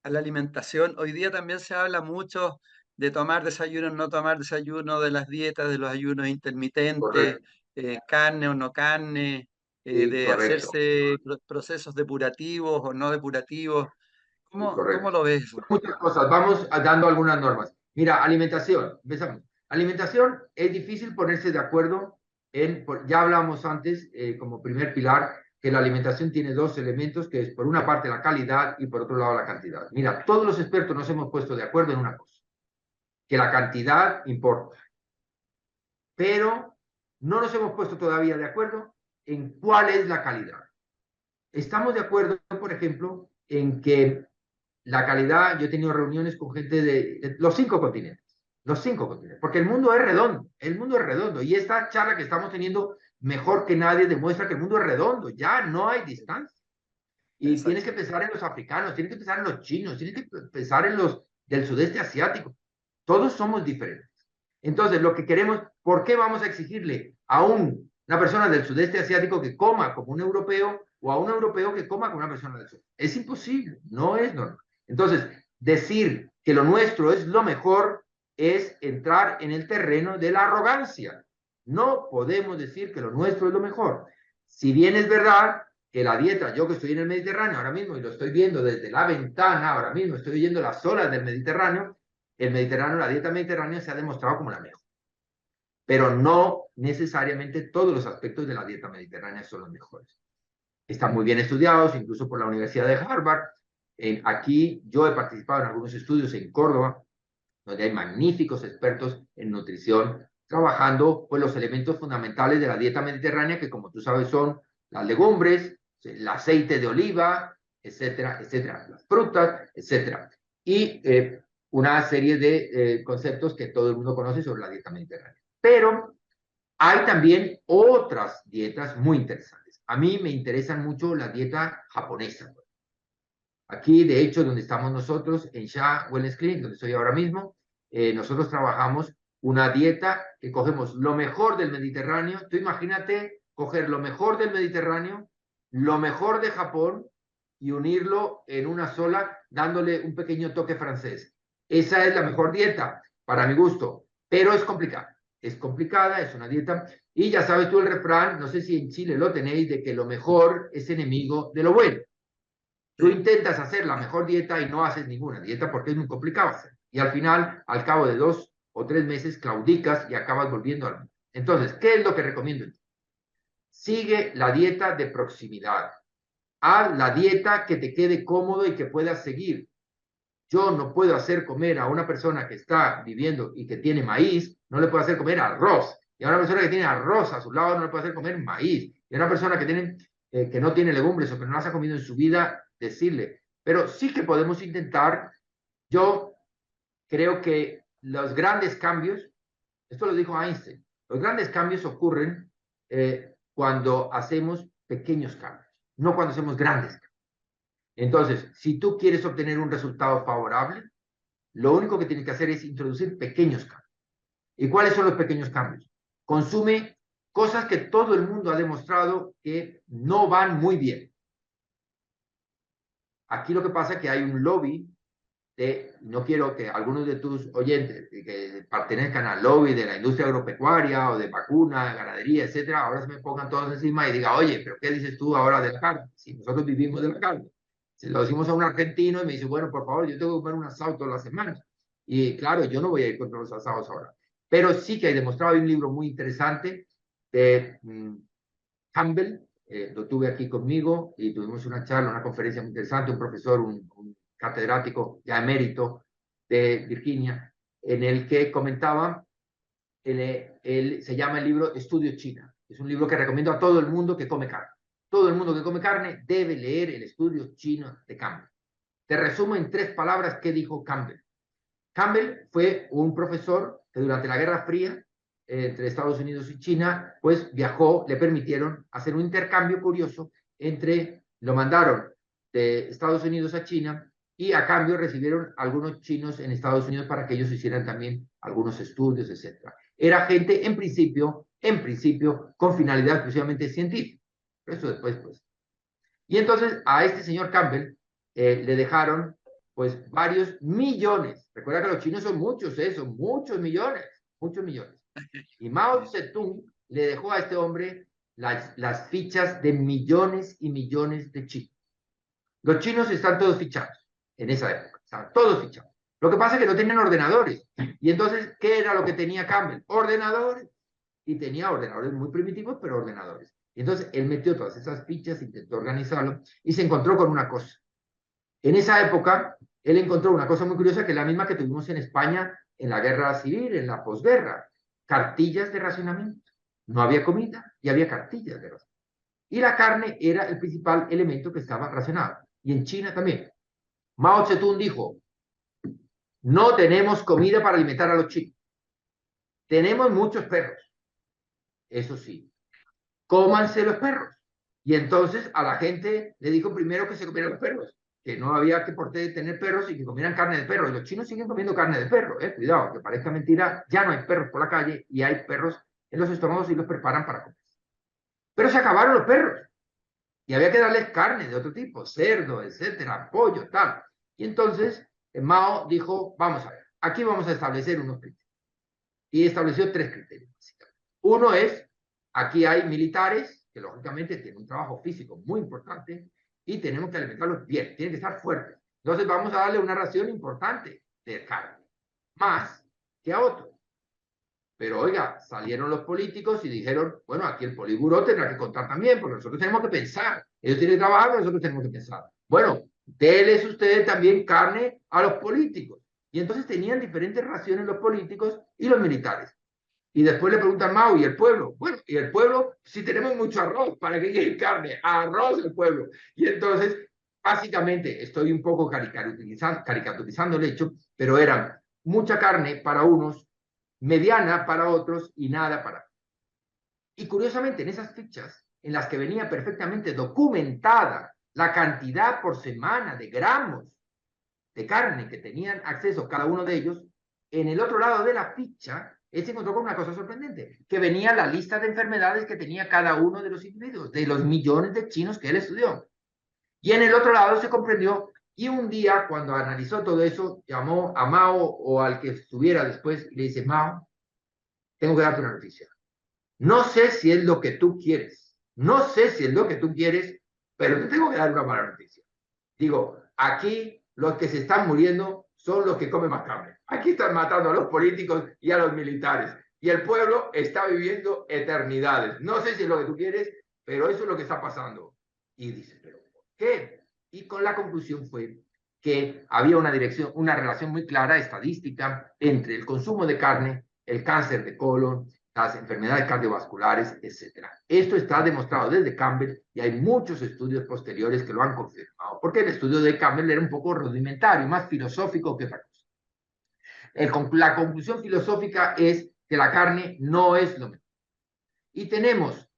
a la alimentación, hoy día también se habla mucho de tomar desayuno, no tomar desayuno, de las dietas, de los ayunos intermitentes, Correcto. carne o no carne, Sí, de correcto. hacerse procesos depurativos o no depurativos. Sí, Cómo correcto. lo ves eso? Son muchas cosas. Vamos dando algunas normas. Mira, alimentación. Empezamos. Alimentación es difícil ponerse de acuerdo ya hablamos antes, como primer pilar, que la alimentación tiene dos elementos, que es por una parte la calidad y por otro lado la cantidad. Mira, todos los expertos nos hemos puesto de acuerdo en una cosa, que la cantidad importa, pero no nos hemos puesto todavía de acuerdo en cuál es la calidad. Estamos de acuerdo, por ejemplo, en que la calidad, yo he tenido reuniones con gente de los 5 continentes, porque el mundo es redondo, y esta charla que estamos teniendo mejor que nadie demuestra que el mundo es redondo, ya no hay distancia. Y tienes que Exacto. pensar en los africanos, tienes que pensar en los chinos, tienes que pensar en los del sudeste asiático. Todos somos diferentes. Entonces, lo que queremos, ¿por qué vamos a exigirle a una persona del sudeste asiático que coma como un europeo o a un europeo que coma como una persona del sur? Es imposible, no es normal. Entonces, decir que lo nuestro es lo mejor es entrar en el terreno de la arrogancia. No podemos decir que lo nuestro es lo mejor. Si bien es verdad que la dieta, yo que estoy en el Mediterráneo ahora mismo y lo estoy viendo desde la ventana, ahora mismo estoy oyendo las olas del Mediterráneo, el Mediterráneo, la dieta mediterránea se ha demostrado como la mejor. Pero no necesariamente todos los aspectos de la dieta mediterránea son los mejores. Están muy bien estudiados, incluso por la Universidad de Harvard. Aquí yo he participado en algunos estudios en Córdoba, donde hay magníficos expertos en nutrición trabajando pues, los elementos fundamentales de la dieta mediterránea, que como tú sabes son las legumbres, el aceite de oliva, etcétera, etcétera, las frutas, etcétera. Y una serie de conceptos que todo el mundo conoce sobre la dieta mediterránea. Pero hay también otras dietas muy interesantes. A mí me interesan mucho la dieta japonesa. Aquí, de hecho, donde estamos nosotros, en Sha Wellness Clinic, donde estoy ahora mismo, nosotros trabajamos una dieta que cogemos lo mejor del Mediterráneo. Tú imagínate coger lo mejor del Mediterráneo, lo mejor de Japón y unirlo en una sola, dándole un pequeño toque francés. Esa es la mejor dieta, para mi gusto, pero es complicada. Es complicada, es una dieta. Y ya sabes tú el refrán, no sé si en Chile lo tenéis, de que lo mejor es enemigo de lo bueno. Tú Sí. intentas hacer la mejor dieta y no haces ninguna dieta porque es muy complicado hacer. Y al final, al cabo de 2 o 3 meses, claudicas y acabas volviendo al... Entonces, ¿qué es lo que recomiendo? Sigue la dieta de proximidad. Haz la dieta que te quede cómodo y que puedas seguir. Yo no puedo hacer comer a una persona que está viviendo y que tiene maíz, no le puedo hacer comer arroz. Y a una persona que tiene arroz a su lado no le puedo hacer comer maíz. Y a una persona que no tiene legumbres o que no las ha comido en su vida, decirle. Pero sí que podemos intentar. Yo creo que los grandes cambios, esto lo dijo Einstein, los grandes cambios ocurren cuando hacemos pequeños cambios, no cuando hacemos grandes cambios. Entonces, si tú quieres obtener un resultado favorable, lo único que tienes que hacer es introducir pequeños cambios. ¿Y cuáles son los pequeños cambios? Consume cosas que todo el mundo ha demostrado que no van muy bien. Aquí lo que pasa es que hay un lobby no quiero que algunos de tus oyentes que pertenezcan al lobby de la industria agropecuaria o de vacuna, ganadería, etcétera, ahora se me pongan todos encima y diga, oye, pero ¿qué dices tú ahora de la carne? Si nosotros vivimos de la carne. Se lo decimos a un argentino y me dice, bueno, por favor, yo tengo que comer un asado todas las semanas. Y claro, yo no voy a ir contra los asados ahora. Pero sí que hay demostrado, hay un libro muy interesante de Campbell, lo tuve aquí conmigo y tuvimos una charla, una conferencia muy interesante, un profesor, un catedrático ya emérito de Virginia, en el que comentaba, se llama el libro Estudio China. Es un libro que recomiendo a todo el mundo que come carne. Todo el mundo que come carne debe leer el Estudio Chino de Campbell. Te resumo en 3 palabras qué dijo Campbell. Campbell fue un profesor que durante la Guerra Fría entre Estados Unidos y China, pues viajó, le permitieron hacer un intercambio curioso lo mandaron de Estados Unidos a China y a cambio recibieron algunos chinos en Estados Unidos para que ellos hicieran también algunos estudios, etcétera. Era gente, en principio, con finalidad exclusivamente científica. Eso después, pues. Y entonces a este señor Campbell le dejaron pues varios millones. Recuerda que los chinos son muchos, son muchos millones, muchos millones. Y Mao Zedong le dejó a este hombre las fichas de millones y millones de chinos. Los chinos están todos fichados en esa época, estaban todos fichados. Lo que pasa es que no tenían ordenadores. Y entonces, ¿qué era lo que tenía Campbell? Ordenadores. Y tenía ordenadores muy primitivos, pero ordenadores. Y entonces él metió todas esas fichas, intentó organizarlo y se encontró con una cosa. En esa época, él encontró una cosa muy curiosa que es la misma que tuvimos en España en la guerra civil, en la posguerra. Cartillas de racionamiento. No había comida y había cartillas de racionamiento. Y la carne era el principal elemento que estaba racionado. Y en China también. Mao Zedong dijo, no tenemos comida para alimentar a los chinos. Tenemos muchos perros. Eso sí, cómanse los perros. Y entonces a la gente le dijo primero que se comieran los perros, que no había que por qué tener perros y que comieran carne de perro. Y los chinos siguen comiendo carne de perro, cuidado, que parezca mentira, ya no hay perros por la calle y hay perros en los estómagos y los preparan para comer. Pero se acabaron los perros y había que darles carne de otro tipo, cerdo, etcétera, pollo, tal. Y entonces Mao dijo, vamos a ver, aquí vamos a establecer unos criterios. Y estableció 3 criterios. Uno es, aquí hay militares que lógicamente tienen un trabajo físico muy importante y tenemos que alimentarlos bien, tienen que estar fuertes. Entonces vamos a darle una ración importante de carne, más que a otros. Pero oiga, salieron los políticos y dijeron, bueno, aquí el Politburó tendrá que contar también, porque nosotros tenemos que pensar. Ellos tienen que trabajar, pero nosotros tenemos que pensar. Bueno, déles ustedes también carne a los políticos. Y entonces tenían diferentes raciones los políticos y los militares. Y después le preguntan, Mao, ¿y el pueblo? Bueno, y el pueblo, si tenemos mucho arroz, ¿para qué quieren carne? Arroz el pueblo. Y entonces, básicamente, estoy un poco caricaturizando el hecho, pero eran mucha carne para unos, mediana para otros y nada para otros. Y curiosamente, en esas fichas, en las que venía perfectamente documentada la cantidad por semana de gramos de carne que tenían acceso cada uno de ellos, en el otro lado de la ficha, él se encontró con una cosa sorprendente, que venía la lista de enfermedades que tenía cada uno de los individuos, de los millones de chinos que él estudió. Y en el otro lado se comprendió, y un día, cuando analizó todo eso, llamó a Mao o al que estuviera después y le dice, Mao, tengo que darte una noticia. No sé si es lo que tú quieres, no sé si es lo que tú quieres, pero te tengo que dar una mala noticia. Digo, aquí los que se están muriendo son los que comen más carne. Aquí están matando a los políticos y a los militares. Y el pueblo está viviendo eternidades. No sé si es lo que tú quieres, pero eso es lo que está pasando. Y dice, ¿pero por qué? Y con la conclusión fue que había una relación muy clara, estadística, entre el consumo de carne, el cáncer de colon, las enfermedades cardiovasculares, etcétera. Esto está demostrado desde Campbell y hay muchos estudios posteriores que lo han confirmado, porque el estudio de Campbell era un poco rudimentario, más filosófico que otra cosa. La conclusión filosófica es que la carne no es lo mejor. Y tenemos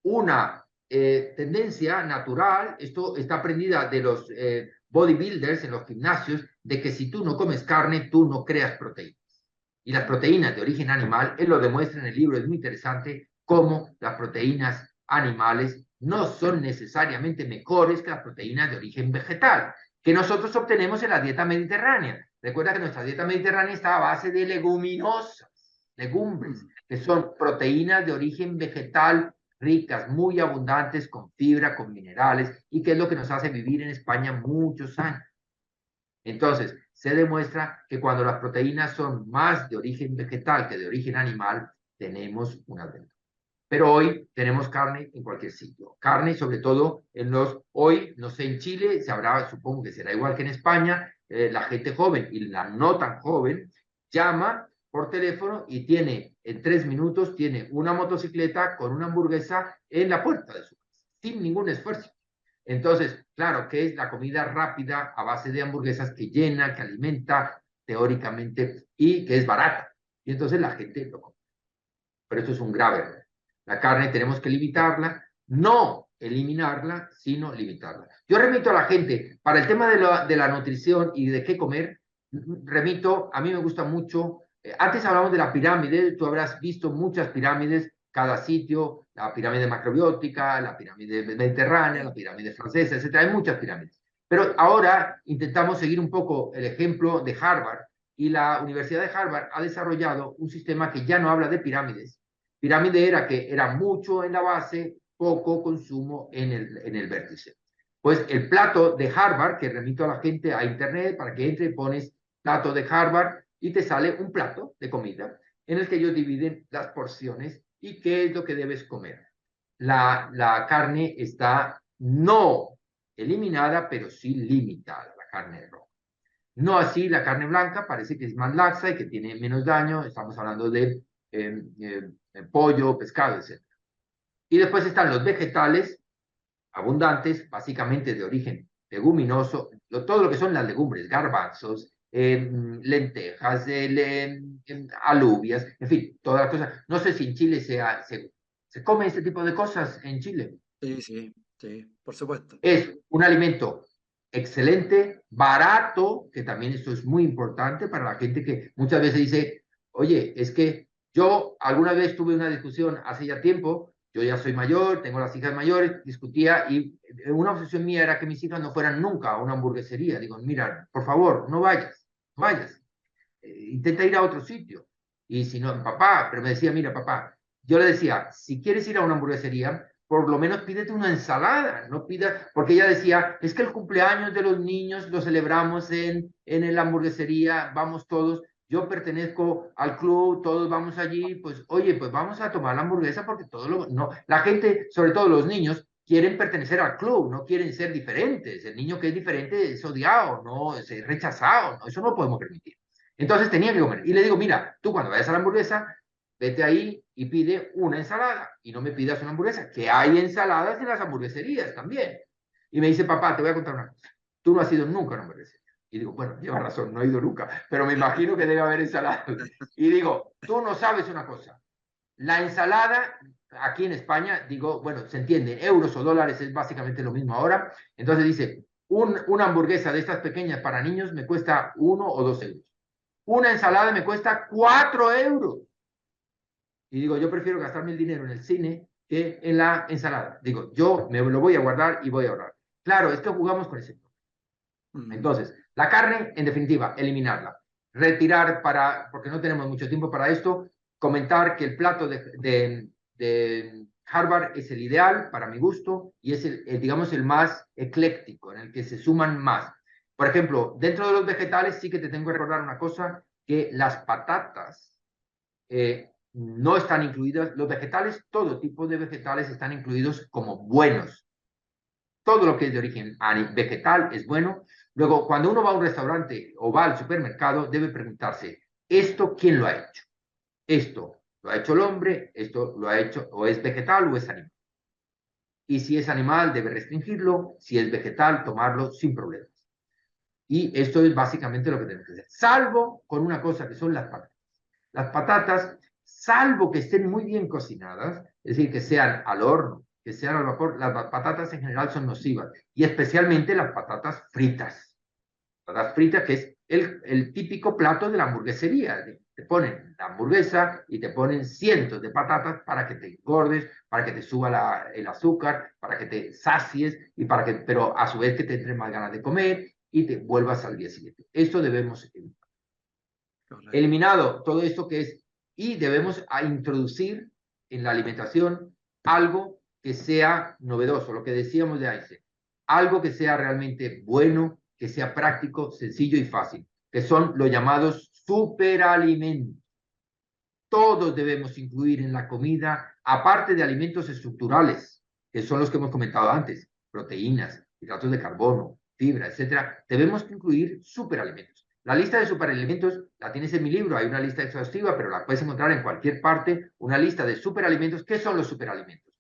una tendencia natural, esto está aprendida de los bodybuilders en los gimnasios, de que si tú no comes carne, tú no creas proteínas. Y las proteínas de origen animal, él lo demuestra en el libro, es muy interesante, cómo las proteínas animales no son necesariamente mejores que las proteínas de origen vegetal, que nosotros obtenemos en la dieta mediterránea. Recuerda que nuestra dieta mediterránea está a base de leguminosas, legumbres, que son proteínas de origen vegetal ricas, muy abundantes, con fibra, con minerales, y que es lo que nos hace vivir en España muchos años. Entonces, se demuestra que cuando las proteínas son más de origen vegetal que de origen animal, tenemos una ventaja. Pero hoy tenemos carne en cualquier sitio. Carne, sobre todo, hoy, no sé, en Chile, se habrá, supongo que será igual que en España, la gente joven y la no tan joven llama por teléfono y tiene, en 3 minutos, tiene una motocicleta con una hamburguesa en la puerta de su casa, sin ningún esfuerzo. Entonces, claro, que es la comida rápida a base de hamburguesas que llena, que alimenta teóricamente y que es barata. Y entonces la gente lo come. Pero esto es un grave error. La carne tenemos que limitarla, no eliminarla, sino limitarla. Yo remito a la gente, para el tema de la nutrición y de qué comer, remito, a mí me gusta mucho, antes hablamos de la pirámide, tú habrás visto muchas pirámides, cada sitio, la pirámide macrobiótica, la pirámide mediterránea, la pirámide francesa, etcétera, hay muchas pirámides. Pero ahora intentamos seguir un poco el ejemplo de Harvard, y la Universidad de Harvard ha desarrollado un sistema que ya no habla de pirámides. Pirámide era que era mucho en la base, poco consumo en el vértice. Pues el plato de Harvard, que remito a la gente a internet para que entre, pones plato de Harvard y te sale un plato de comida en el que ellos dividen las porciones y qué es lo que debes comer. La carne está no eliminada, pero sí limitada, la carne roja. No así la carne blanca, parece que es más laxa y que tiene menos daño, estamos hablando de pollo, pescado, etc. Y después están los vegetales abundantes, básicamente de origen leguminoso, todo lo que son las legumbres, garbanzos, lentejas, alubias, en fin, todas las cosas. No sé si en Chile se come este tipo de cosas en Chile. Sí, sí, sí, por supuesto. Es un alimento excelente, barato, que también esto es muy importante para la gente que muchas veces dice, oye, es que yo alguna vez tuve una discusión hace ya tiempo, yo ya soy mayor, tengo las hijas mayores, discutía y una obsesión mía era que mis hijas no fueran nunca a una hamburguesería. Digo, mira, por favor, no vayas, no vayas, intenta ir a otro sitio. Y si no, papá, pero me decía, mira, papá, yo le decía, si quieres ir a una hamburguesería, por lo menos pídete una ensalada, no pidas, porque ella decía, es que el cumpleaños de los niños lo celebramos en la hamburguesería, vamos todos, yo pertenezco al club, todos vamos allí, pues oye, pues vamos a tomar la hamburguesa porque no, la gente, sobre todo los niños, quieren pertenecer al club, no quieren ser diferentes, el niño que es diferente es odiado, no, es rechazado, no, eso no podemos permitir. Entonces tenía que comer. Y le digo, mira, tú cuando vayas a la hamburguesa, vete ahí y pide una ensalada y no me pidas una hamburguesa, que hay ensaladas en las hamburgueserías también. Y me dice, papá, te voy a contar una cosa, tú no has ido nunca a una hamburguesería. Y digo, bueno, lleva razón, no he ido nunca, pero me imagino que debe haber ensaladas. Y digo, tú no sabes una cosa, la ensalada aquí en España, digo, bueno, se entiende, euros o dólares es básicamente lo mismo ahora. Entonces dice, una hamburguesa de estas pequeñas para niños me cuesta 1 o 2 euros. Una ensalada me cuesta 4 euros. Y digo, yo prefiero gastarme el dinero en el cine que en la ensalada. Digo, yo me lo voy a guardar y voy a ahorrar. Claro, es que jugamos con ese. Mm. Entonces, la carne, en definitiva, eliminarla. Retirar porque no tenemos mucho tiempo para esto, comentar que el plato de Harvard es el ideal para mi gusto y es digamos, el más ecléctico, en el que se suman más. Por ejemplo, dentro de los vegetales sí que te tengo que recordar una cosa, que las patatas no están incluidas, los vegetales, todo tipo de vegetales están incluidos como buenos. Todo lo que es de origen vegetal es bueno. Luego, cuando uno va a un restaurante o va al supermercado, debe preguntarse, ¿esto quién lo ha hecho? Esto lo ha hecho el hombre, esto lo ha hecho o es vegetal o es animal. Y si es animal, debe restringirlo, si es vegetal, tomarlo sin problemas. Y esto es básicamente lo que tenemos que hacer, salvo con una cosa que son las patatas. Las patatas, salvo que estén muy bien cocinadas, es decir, que sean al horno, que sean al vapor, las patatas en general son nocivas, y especialmente las patatas fritas. Patatas fritas, que es el típico plato de la hamburguesería. Te ponen la hamburguesa y te ponen cientos de patatas para que te engordes, para que te suba el azúcar, para que te sacies, pero a su vez que te entre más ganas de comer y te vuelvas al día siguiente. Esto debemos Correcto. eliminado todo esto que es, y debemos introducir en la alimentación algo que sea novedoso, lo que decíamos de Einstein, algo que sea realmente bueno, que sea práctico, sencillo y fácil, que son los llamados superalimentos. Todos debemos incluir en la comida, aparte de alimentos estructurales, que son los que hemos comentado antes, proteínas, hidratos de carbono, fibra, etcétera, debemos incluir superalimentos. La lista de superalimentos la tienes en mi libro, hay una lista exhaustiva, pero la puedes encontrar en cualquier parte, una lista de superalimentos. ¿Qué son los superalimentos?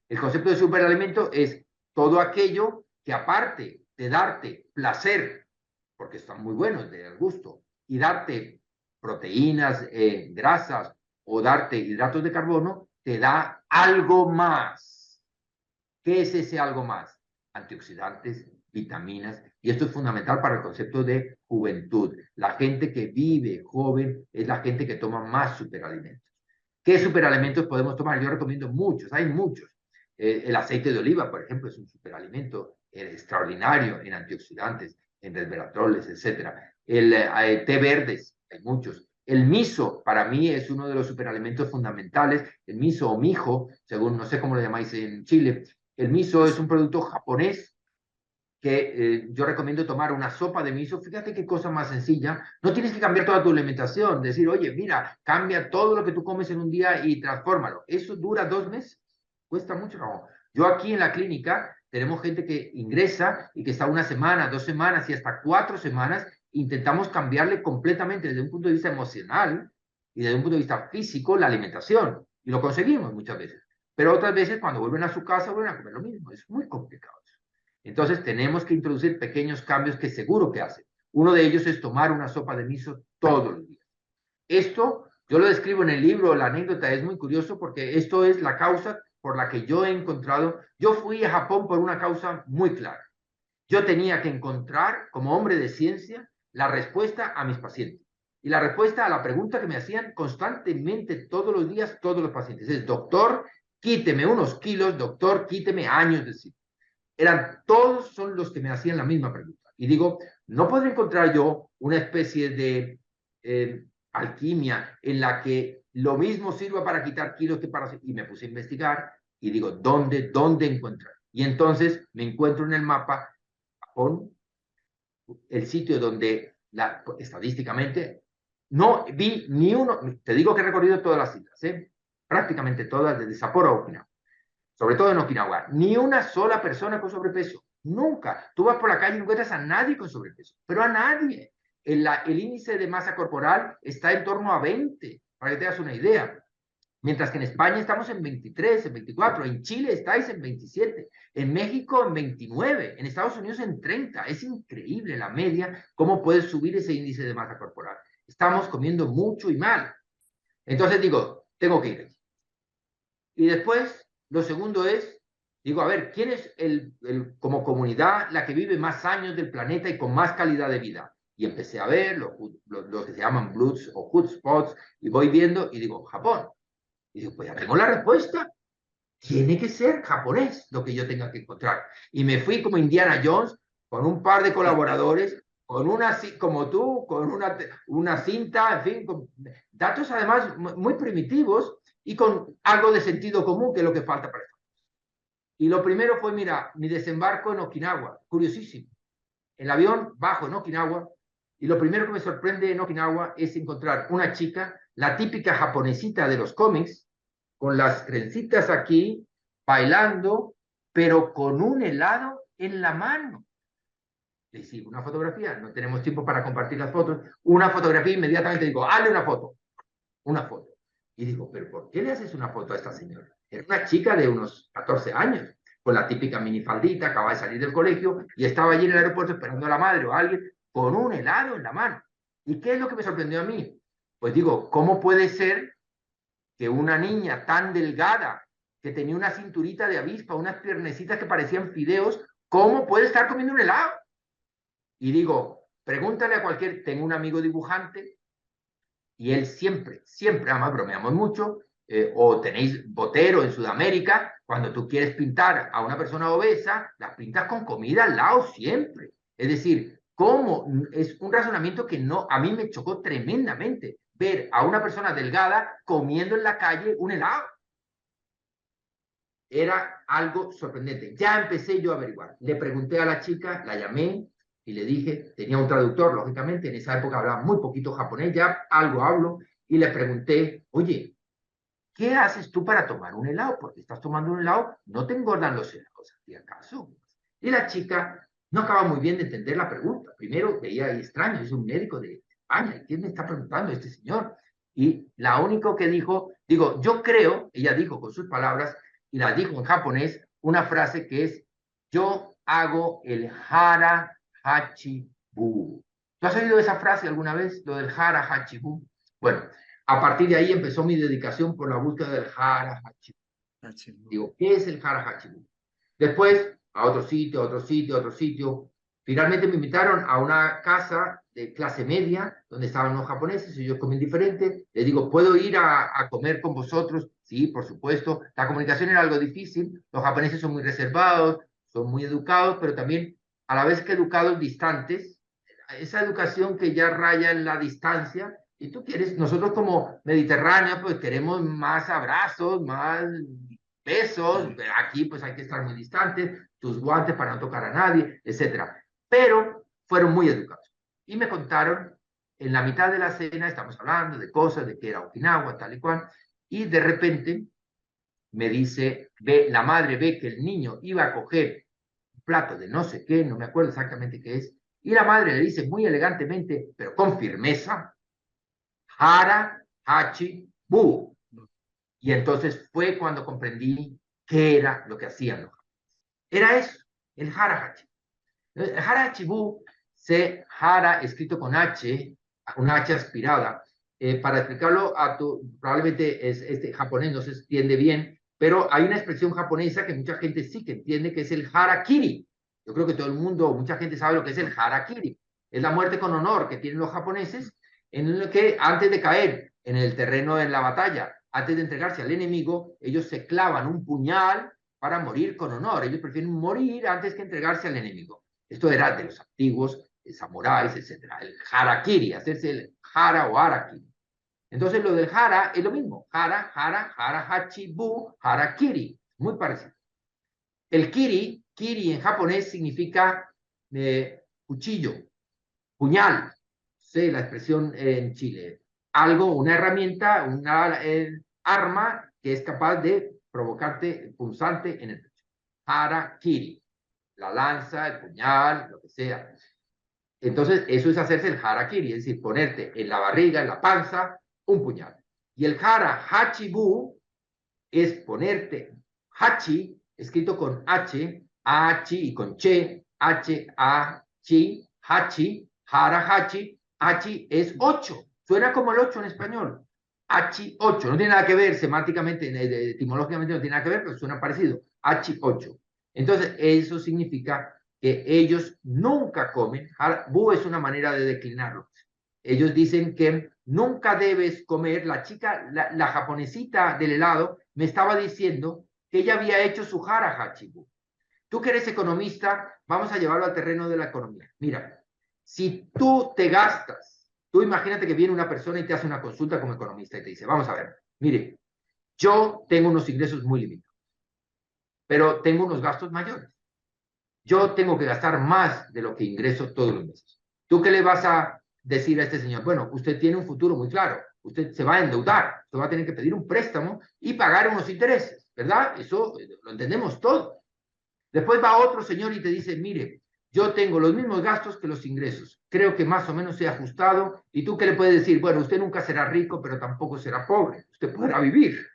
El concepto de superalimento es todo aquello que aparte de darte placer, porque están muy buenos, de gusto, y darte proteínas, grasas o darte hidratos de carbono, te da algo más. ¿Qué es ese algo más? Antioxidantes, vitaminas, y esto es fundamental para el concepto de juventud. La gente que vive joven es la gente que toma más superalimentos. ¿Qué superalimentos podemos tomar? Yo recomiendo muchos, hay muchos. El aceite de oliva, por ejemplo, es un superalimento extraordinario en antioxidantes, en resveratroles, etc. El té verdes, hay muchos. El miso, para mí, es uno de los superalimentos fundamentales. El miso o mijo, según no sé cómo lo llamáis en Chile. El miso es un producto japonés que yo recomiendo tomar una sopa de miso. Fíjate qué cosa más sencilla. No tienes que cambiar toda tu alimentación. Decir, oye, mira, cambia todo lo que tú comes en un día y transfórmalo. Eso dura 2 meses. Cuesta mucho trabajo. Yo aquí en la clínica tenemos gente que ingresa y que está 1 semana, 2 semanas y hasta 4 semanas. Intentamos cambiarle completamente desde un punto de vista emocional y desde un punto de vista físico la alimentación. Y lo conseguimos muchas veces. Pero otras veces cuando vuelven a su casa vuelven a comer lo mismo. Es muy complicado. Entonces tenemos que introducir pequeños cambios que seguro que hacen. Uno de ellos es tomar una sopa de miso todos los días. Esto yo lo describo en el libro, la anécdota es muy curioso porque esto es la causa por la que yo he encontrado, yo fui a Japón por una causa muy clara. Yo tenía que encontrar, como hombre de ciencia, la respuesta a mis pacientes. Y la respuesta a la pregunta que me hacían constantemente todos los días todos los pacientes es, doctor, quíteme unos kilos, doctor, quíteme años de ciclo. Todos son los que me hacían la misma pregunta. Y digo, no podré encontrar yo una especie de alquimia en la que lo mismo sirva para quitar kilos que para... Y me puse a investigar y digo, ¿dónde encontrar? Y entonces me encuentro en el mapa con el sitio donde estadísticamente no vi ni uno, te digo que he recorrido todas las islas, prácticamente todas, desde Sapporo a Okinawa, sobre todo en Okinawa, ni una sola persona con sobrepeso. Nunca. Tú vas por la calle y no encuentras a nadie con sobrepeso, pero a nadie. El índice de masa corporal está en torno a 20, para que te hagas una idea. Mientras que en España estamos en 23, en 24, en Chile estáis en 27, en México en 29, en Estados Unidos en 30. Es increíble la media, cómo puede subir ese índice de masa corporal. Estamos comiendo mucho y mal. Entonces digo, tengo que ir. Y después, lo segundo es, digo, a ver, ¿quién es como comunidad la que vive más años del planeta y con más calidad de vida? Y empecé a ver los que se llaman Bloods o Hood Spots, y voy viendo y digo, Japón. Y digo, pues ya tengo la respuesta. Tiene que ser japonés lo que yo tenga que encontrar. Y me fui como Indiana Jones con un par de colaboradores, con una, como tú, con una cinta, en fin, con datos además muy primitivos y con algo de sentido común, que es lo que falta para esto. Y lo primero fue, mira, mi desembarco en Okinawa, curiosísimo. El avión bajo en Okinawa y lo primero que me sorprende en Okinawa es encontrar una chica, la típica japonesita de los cómics, con las trencitas aquí, bailando, pero con un helado en la mano. Le sigo una fotografía, no tenemos tiempo para compartir las fotos, una fotografía, inmediatamente digo, hazle una foto. Y digo, pero ¿por qué le haces una foto a esta señora? Era una chica de unos 14 años, con la típica minifaldita, acaba de salir del colegio y estaba allí en el aeropuerto esperando a la madre o a alguien con un helado en la mano. ¿Y qué es lo que me sorprendió a mí? Pues digo, ¿cómo puede ser que una niña tan delgada, que tenía una cinturita de avispa, unas piernecitas que parecían fideos, cómo puede estar comiendo un helado? Y digo, pregúntale a cualquier, tengo un amigo dibujante y él siempre, siempre, además bromeamos mucho, o tenéis Botero en Sudamérica, cuando tú quieres pintar a una persona obesa, la pintas con comida al lado siempre. Es decir, ¿cómo? Es un razonamiento que no, a mí me chocó tremendamente ver a una persona delgada comiendo en la calle un helado. Era algo sorprendente. Ya empecé yo a averiguar. Le pregunté a la chica, la llamé y le dije, tenía un traductor, lógicamente, en esa época hablaba muy poquito japonés, ya algo hablo, y le pregunté, oye, ¿qué haces tú para tomar un helado? Porque estás tomando un helado, no te engordan los helados, ¿y acaso? Y la chica no acaba muy bien de entender la pregunta. Primero veía ahí extraño, es un médico de España, ¿quién me está preguntando este señor? Y la única que dijo, digo, yo creo, ella dijo con sus palabras, y la dijo en japonés, una frase que es, yo hago el hara hachi bu. ¿Tú has oído esa frase alguna vez, lo del hara hachi bu? Bueno, a partir de ahí empezó mi dedicación por la búsqueda del hara hachi bu. Digo, ¿qué es el hara hachi bu? Después, a otro sitio, a otro sitio, a otro sitio. Finalmente me invitaron a una casa de clase media, donde estaban los japoneses, y yo comí diferente. Les digo, ¿puedo ir a comer con vosotros? Sí, por supuesto. La comunicación era algo difícil. Los japoneses son muy reservados, son muy educados, pero también, a la vez que educados, distantes. Esa educación que ya raya en la distancia. Y tú quieres, nosotros como mediterráneos, pues queremos más abrazos, más besos, aquí pues hay que estar muy distantes, tus guantes para no tocar a nadie, etcétera. Pero fueron muy educados. Y me contaron, en la mitad de la cena, estamos hablando de cosas, de que era Okinawa, tal y cual, y de repente me dice, la madre ve que el niño iba a coger un plato de no sé qué, no me acuerdo exactamente qué es, y la madre le dice muy elegantemente, pero con firmeza, hara, hachi, bu. Y entonces fue cuando comprendí qué era lo que hacían los japoneses. Era eso, el harahachi. El harahachibu se hara escrito con H, una H aspirada. Para explicarlo a tu, probablemente este japonés no se entiende bien, pero hay una expresión japonesa que mucha gente sí que entiende, que es el harakiri. Yo creo que todo el mundo, mucha gente sabe lo que es el harakiri. Es la muerte con honor que tienen los japoneses, en el que antes de caer en el terreno en la batalla, antes de entregarse al enemigo, ellos se clavan un puñal para morir con honor. Ellos prefieren morir antes que entregarse al enemigo. Esto era de los antiguos samuráis, etc. El harakiri, hacerse el hara o harakiri. Entonces lo del hara es lo mismo. Hara, hara, hara, hachi, bu, harakiri. Muy parecido. El kiri, kiri en japonés significa cuchillo, puñal. Sé la expresión en Chile. Algo, una herramienta, una arma que es capaz de provocarte punzante en el pecho. Harakiri. La lanza, el puñal, lo que sea. Entonces, eso es hacerse el harakiri, es decir, ponerte en la barriga, en la panza, un puñal. Y el hara hachibu es ponerte hachi, escrito con H, hachi y con che, H-A-chi, hachi, hara hachi, hachi es 8. Suena como el 8 en español. Hachi 8. No tiene nada que ver semánticamente, etimológicamente no tiene nada que ver, pero suena parecido. Hachi 8. Entonces, eso significa que ellos nunca comen. Bu es una manera de declinarlo. Ellos dicen que nunca debes comer. La chica, la japonesita del helado, me estaba diciendo que ella había hecho su hara hachibu. Tú que eres economista, vamos a llevarlo al terreno de la economía. Mira, si tú te gastas, tú imagínate que viene una persona y te hace una consulta como economista y te dice, vamos a ver, mire, yo tengo unos ingresos muy limitados, pero tengo unos gastos mayores. Yo tengo que gastar más de lo que ingreso todos los meses. ¿Tú qué le vas a decir a este señor? Bueno, usted tiene un futuro muy claro. Usted se va a endeudar. Usted va a tener que pedir un préstamo y pagar unos intereses, ¿verdad? Eso lo entendemos todo. Después va otro señor y te dice, mire, yo tengo los mismos gastos que los ingresos. Creo que más o menos se ha ajustado. ¿Y tú qué le puedes decir? Bueno, usted nunca será rico, pero tampoco será pobre. Usted podrá vivir.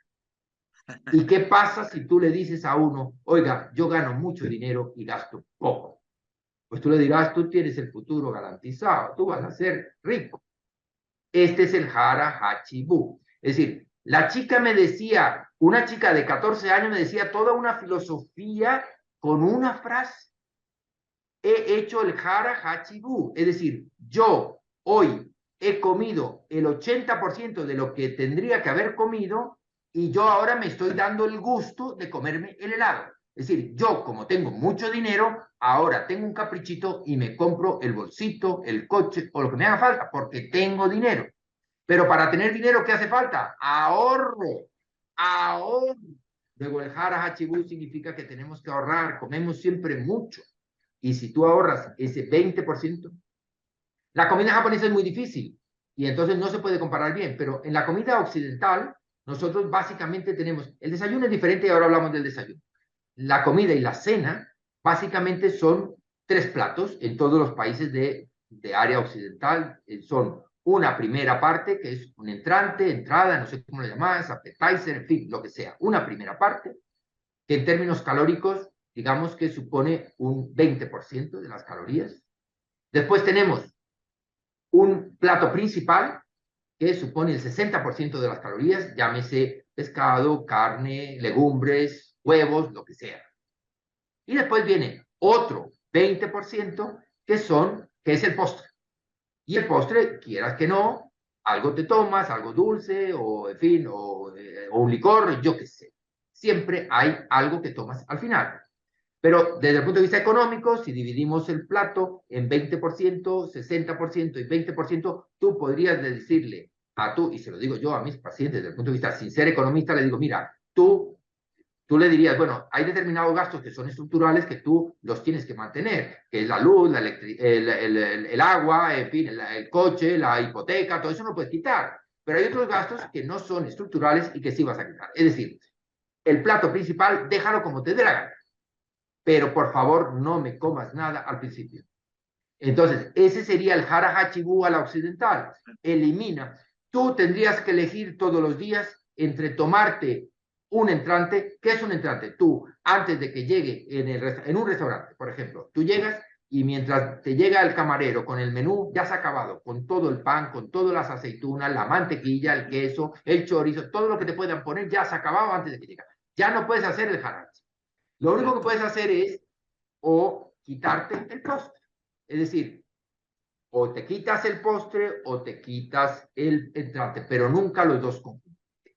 ¿Y qué pasa si tú le dices a uno, oiga, yo gano mucho dinero y gasto poco? Pues tú le dirás, tú tienes el futuro garantizado, tú vas a ser rico. Este es el Hara Hachibu. Es decir, la chica me decía, una chica de 14 años me decía toda una filosofía con una frase. He hecho el Hara Hachibu. Es decir, yo hoy he comido el 80% de lo que tendría que haber comido y yo ahora me estoy dando el gusto de comerme el helado. Es decir, yo como tengo mucho dinero, ahora tengo un caprichito y me compro el bolsito, el coche o lo que me haga falta porque tengo dinero. Pero para tener dinero, ¿qué hace falta? Ahorro, ahorro. Luego el Hara Hachibu significa que tenemos que ahorrar, comemos siempre mucho. Y si tú ahorras ese 20%, la comida japonesa es muy difícil y entonces no se puede comparar bien, pero en la comida occidental nosotros básicamente tenemos, el desayuno es diferente y ahora hablamos del desayuno. La comida y la cena básicamente son 3 platos en todos los países de área occidental. Son una primera parte, que es un entrante, entrada, no sé cómo lo llamas, appetizer, en fin, lo que sea. Una primera parte, que en términos calóricos, digamos que supone un 20% de las calorías. Después tenemos un plato principal, que supone el 60% de las calorías, llámese pescado, carne, legumbres, huevos, lo que sea. Y después viene otro 20% que es el postre. Y el postre, quieras que no, algo te tomas, algo dulce, o en fin, o un licor, yo qué sé. Siempre hay algo que tomas al final. Pero desde el punto de vista económico, si dividimos el plato en 20%, 60% y 20%, tú podrías decirle a tú, y se lo digo yo a mis pacientes desde el punto de vista sin ser economista, le digo, mira, tú le dirías, bueno, hay determinados gastos que son estructurales que tú los tienes que mantener, que es la luz, el agua, en fin, el coche, la hipoteca, todo eso no puedes quitar. Pero hay otros gastos que no son estructurales y que sí vas a quitar. Es decir, el plato principal, déjalo como te dé la gana, pero por favor no me comas nada al principio. Entonces, ese sería el Hara Hachibu a la occidental. Elimina. Tú tendrías que elegir todos los días entre tomarte un entrante. ¿Qué es un entrante? Tú, antes de que llegue en un restaurante, por ejemplo, tú llegas y mientras te llega el camarero con el menú, ya se ha acabado, con todo el pan, con todas las aceitunas, la mantequilla, el queso, el chorizo, todo lo que te puedan poner, ya se ha acabado antes de que llegue. Ya no puedes hacer el harachi. Lo único que puedes hacer es o quitarte el postre. Es decir, o te quitas el postre o te quitas el entrante, pero nunca los dos conjuntos.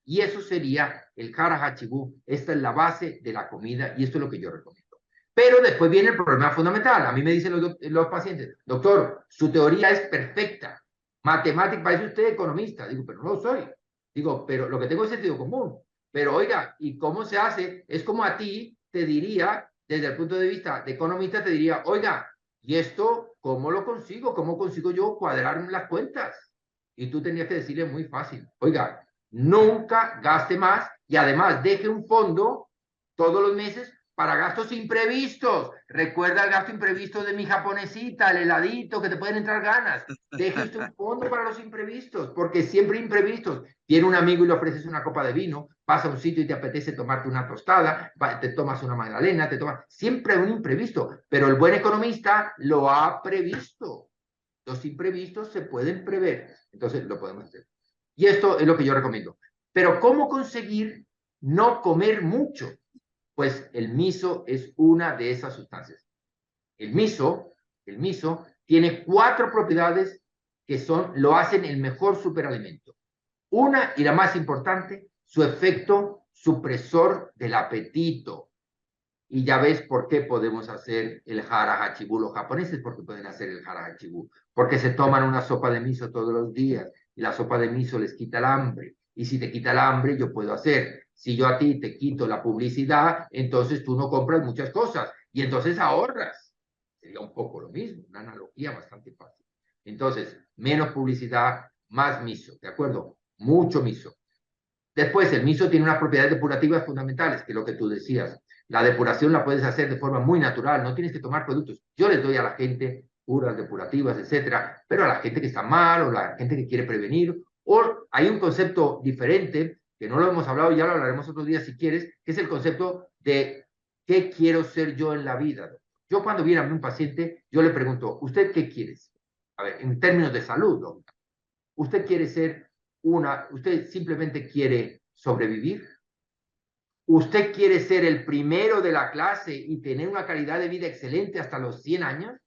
Y eso sería el Hara Hachibu. Esta es la base de la comida y esto es lo que yo recomiendo. Pero después viene el problema fundamental. A mí me dicen los pacientes, doctor, su teoría es perfecta. Matemática, parece usted economista. Digo, pero no lo soy. Digo, pero lo que tengo es sentido común. Pero oiga, ¿y cómo se hace? Es como a ti te diría, desde el punto de vista de economista, te diría, oiga, ¿y esto cómo lo consigo? ¿Cómo consigo yo cuadrar las cuentas? Y tú tenías que decirle muy fácil, oiga, nunca gaste más y además deje un fondo todos los meses para gastos imprevistos. Recuerda el gasto imprevisto de mi japonesita, el heladito, que te pueden entrar ganas. Deje usted un fondo para los imprevistos, porque siempre imprevistos. Viene un amigo y le ofreces una copa de vino, pasa a un sitio y te apetece tomarte una tostada, te tomas una magdalena, siempre hay un imprevisto, pero el buen economista lo ha previsto. Los imprevistos se pueden prever, entonces lo podemos hacer. Y esto es lo que yo recomiendo. Pero ¿cómo conseguir no comer mucho? Pues el miso es una de esas sustancias. El miso tiene 4 propiedades que lo hacen el mejor superalimento. Una, y la más importante, su efecto supresor del apetito. Y ya ves por qué podemos hacer el hara hachibu. Los japoneses, porque pueden hacer el hara hachibu, porque se toman una sopa de miso todos los días y la sopa de miso les quita el hambre. Y si te quita el hambre, yo puedo hacer. Si yo a ti te quito la publicidad, entonces tú no compras muchas cosas y entonces ahorras. Sería un poco lo mismo, una analogía bastante fácil. Entonces, menos publicidad, más miso, ¿de acuerdo? Mucho miso. Después, el miso tiene unas propiedades depurativas fundamentales, que es lo que tú decías. La depuración la puedes hacer de forma muy natural, no tienes que tomar productos. Yo les doy a la gente curas depurativas, etcétera, pero a la gente que está mal o la gente que quiere prevenir, o hay un concepto diferente, que no lo hemos hablado, ya lo hablaremos otro día si quieres, que es el concepto de qué quiero ser yo en la vida. Yo cuando viene a mí un paciente, yo le pregunto, ¿usted qué quiere ser? A ver, en términos de salud, ¿no? ¿Usted quiere ser usted simplemente quiere sobrevivir? ¿Usted quiere ser el primero de la clase y tener una calidad de vida excelente hasta los 100 años?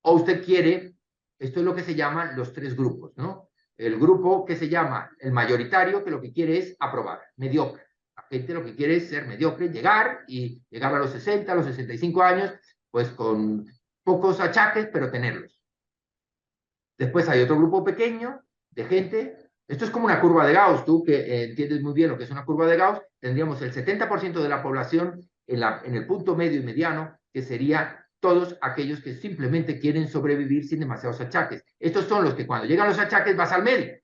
¿O usted quiere, esto es lo que se llaman los 3 grupos, ¿no? El grupo que se llama el mayoritario, que lo que quiere es aprobar, mediocre. La gente lo que quiere es ser mediocre, llegar a los 60, a los 65 años, pues con pocos achaques, pero tenerlos. Después hay otro grupo pequeño de gente. Esto es como una curva de Gauss. Tú que entiendes muy bien lo que es una curva de Gauss, tendríamos el 70% de la población en el punto medio y mediano, que sería todos aquellos que simplemente quieren sobrevivir sin demasiados achaques. Estos son los que cuando llegan los achaques vas al medio.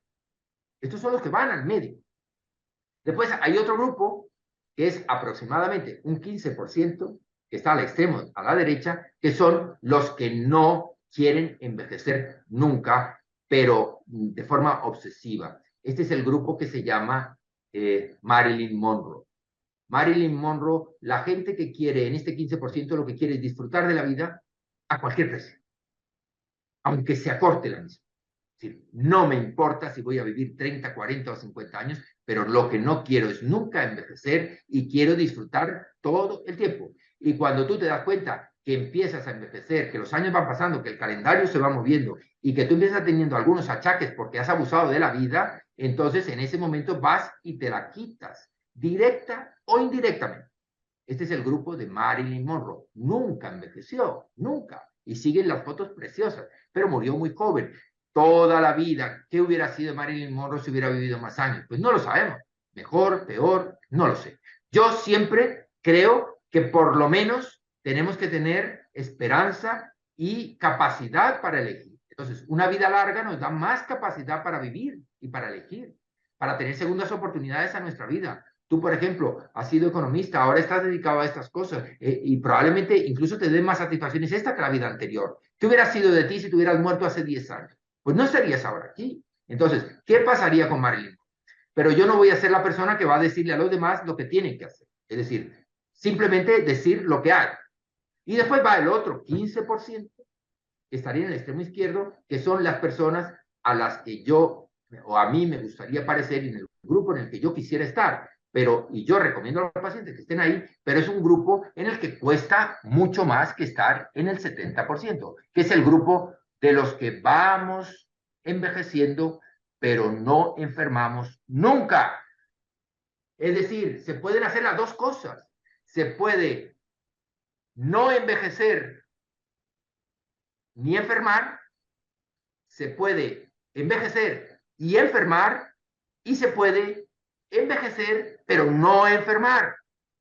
Estos son los que van al medio. Después hay otro grupo que es aproximadamente un 15%, que está al extremo, a la derecha, que son los que no quieren envejecer nunca, pero de forma obsesiva. Este es el grupo que se llama Marilyn Monroe. Marilyn Monroe, la gente que quiere, en este 15%, lo que quiere es disfrutar de la vida a cualquier precio, aunque se acorte la misma. Es decir, no me importa si voy a vivir 30, 40 o 50 años, pero lo que no quiero es nunca envejecer y quiero disfrutar todo el tiempo. Y cuando tú te das cuenta que empiezas a envejecer, que los años van pasando, que el calendario se va moviendo y que tú empiezas teniendo algunos achaques porque has abusado de la vida, entonces en ese momento vas y te la quitas, directa o indirectamente. Este es el grupo de Marilyn Monroe. Nunca envejeció, nunca. Y siguen las fotos preciosas, pero murió muy joven. Toda la vida, ¿qué hubiera sido Marilyn Monroe si hubiera vivido más años? Pues no lo sabemos. Mejor, peor, no lo sé. Yo siempre creo que por lo menos tenemos que tener esperanza y capacidad para elegir. Entonces, una vida larga nos da más capacidad para vivir y para elegir, para tener segundas oportunidades a nuestra vida. Tú, por ejemplo, has sido economista, ahora estás dedicado a estas cosas y probablemente incluso te den más satisfacciones esta que la vida anterior. ¿Qué hubiera sido de ti si te hubieras muerto hace 10 años? Pues no estarías ahora aquí. Entonces, ¿qué pasaría con Marilyn? Pero yo no voy a ser la persona que va a decirle a los demás lo que tienen que hacer. Es decir, simplemente decir lo que hay. Y después va el otro 15%, que estaría en el extremo izquierdo, que son las personas a las que yo o a mí me gustaría parecer en el grupo en el que yo quisiera estar. Pero, y yo recomiendo a los pacientes que estén ahí, pero es un grupo en el que cuesta mucho más que estar en el 70%, que es el grupo de los que vamos envejeciendo, pero no enfermamos nunca. Es decir, se pueden hacer las dos cosas. Se puede no envejecer ni enfermar, se puede envejecer y enfermar, y se puede envejecer, pero no enfermar.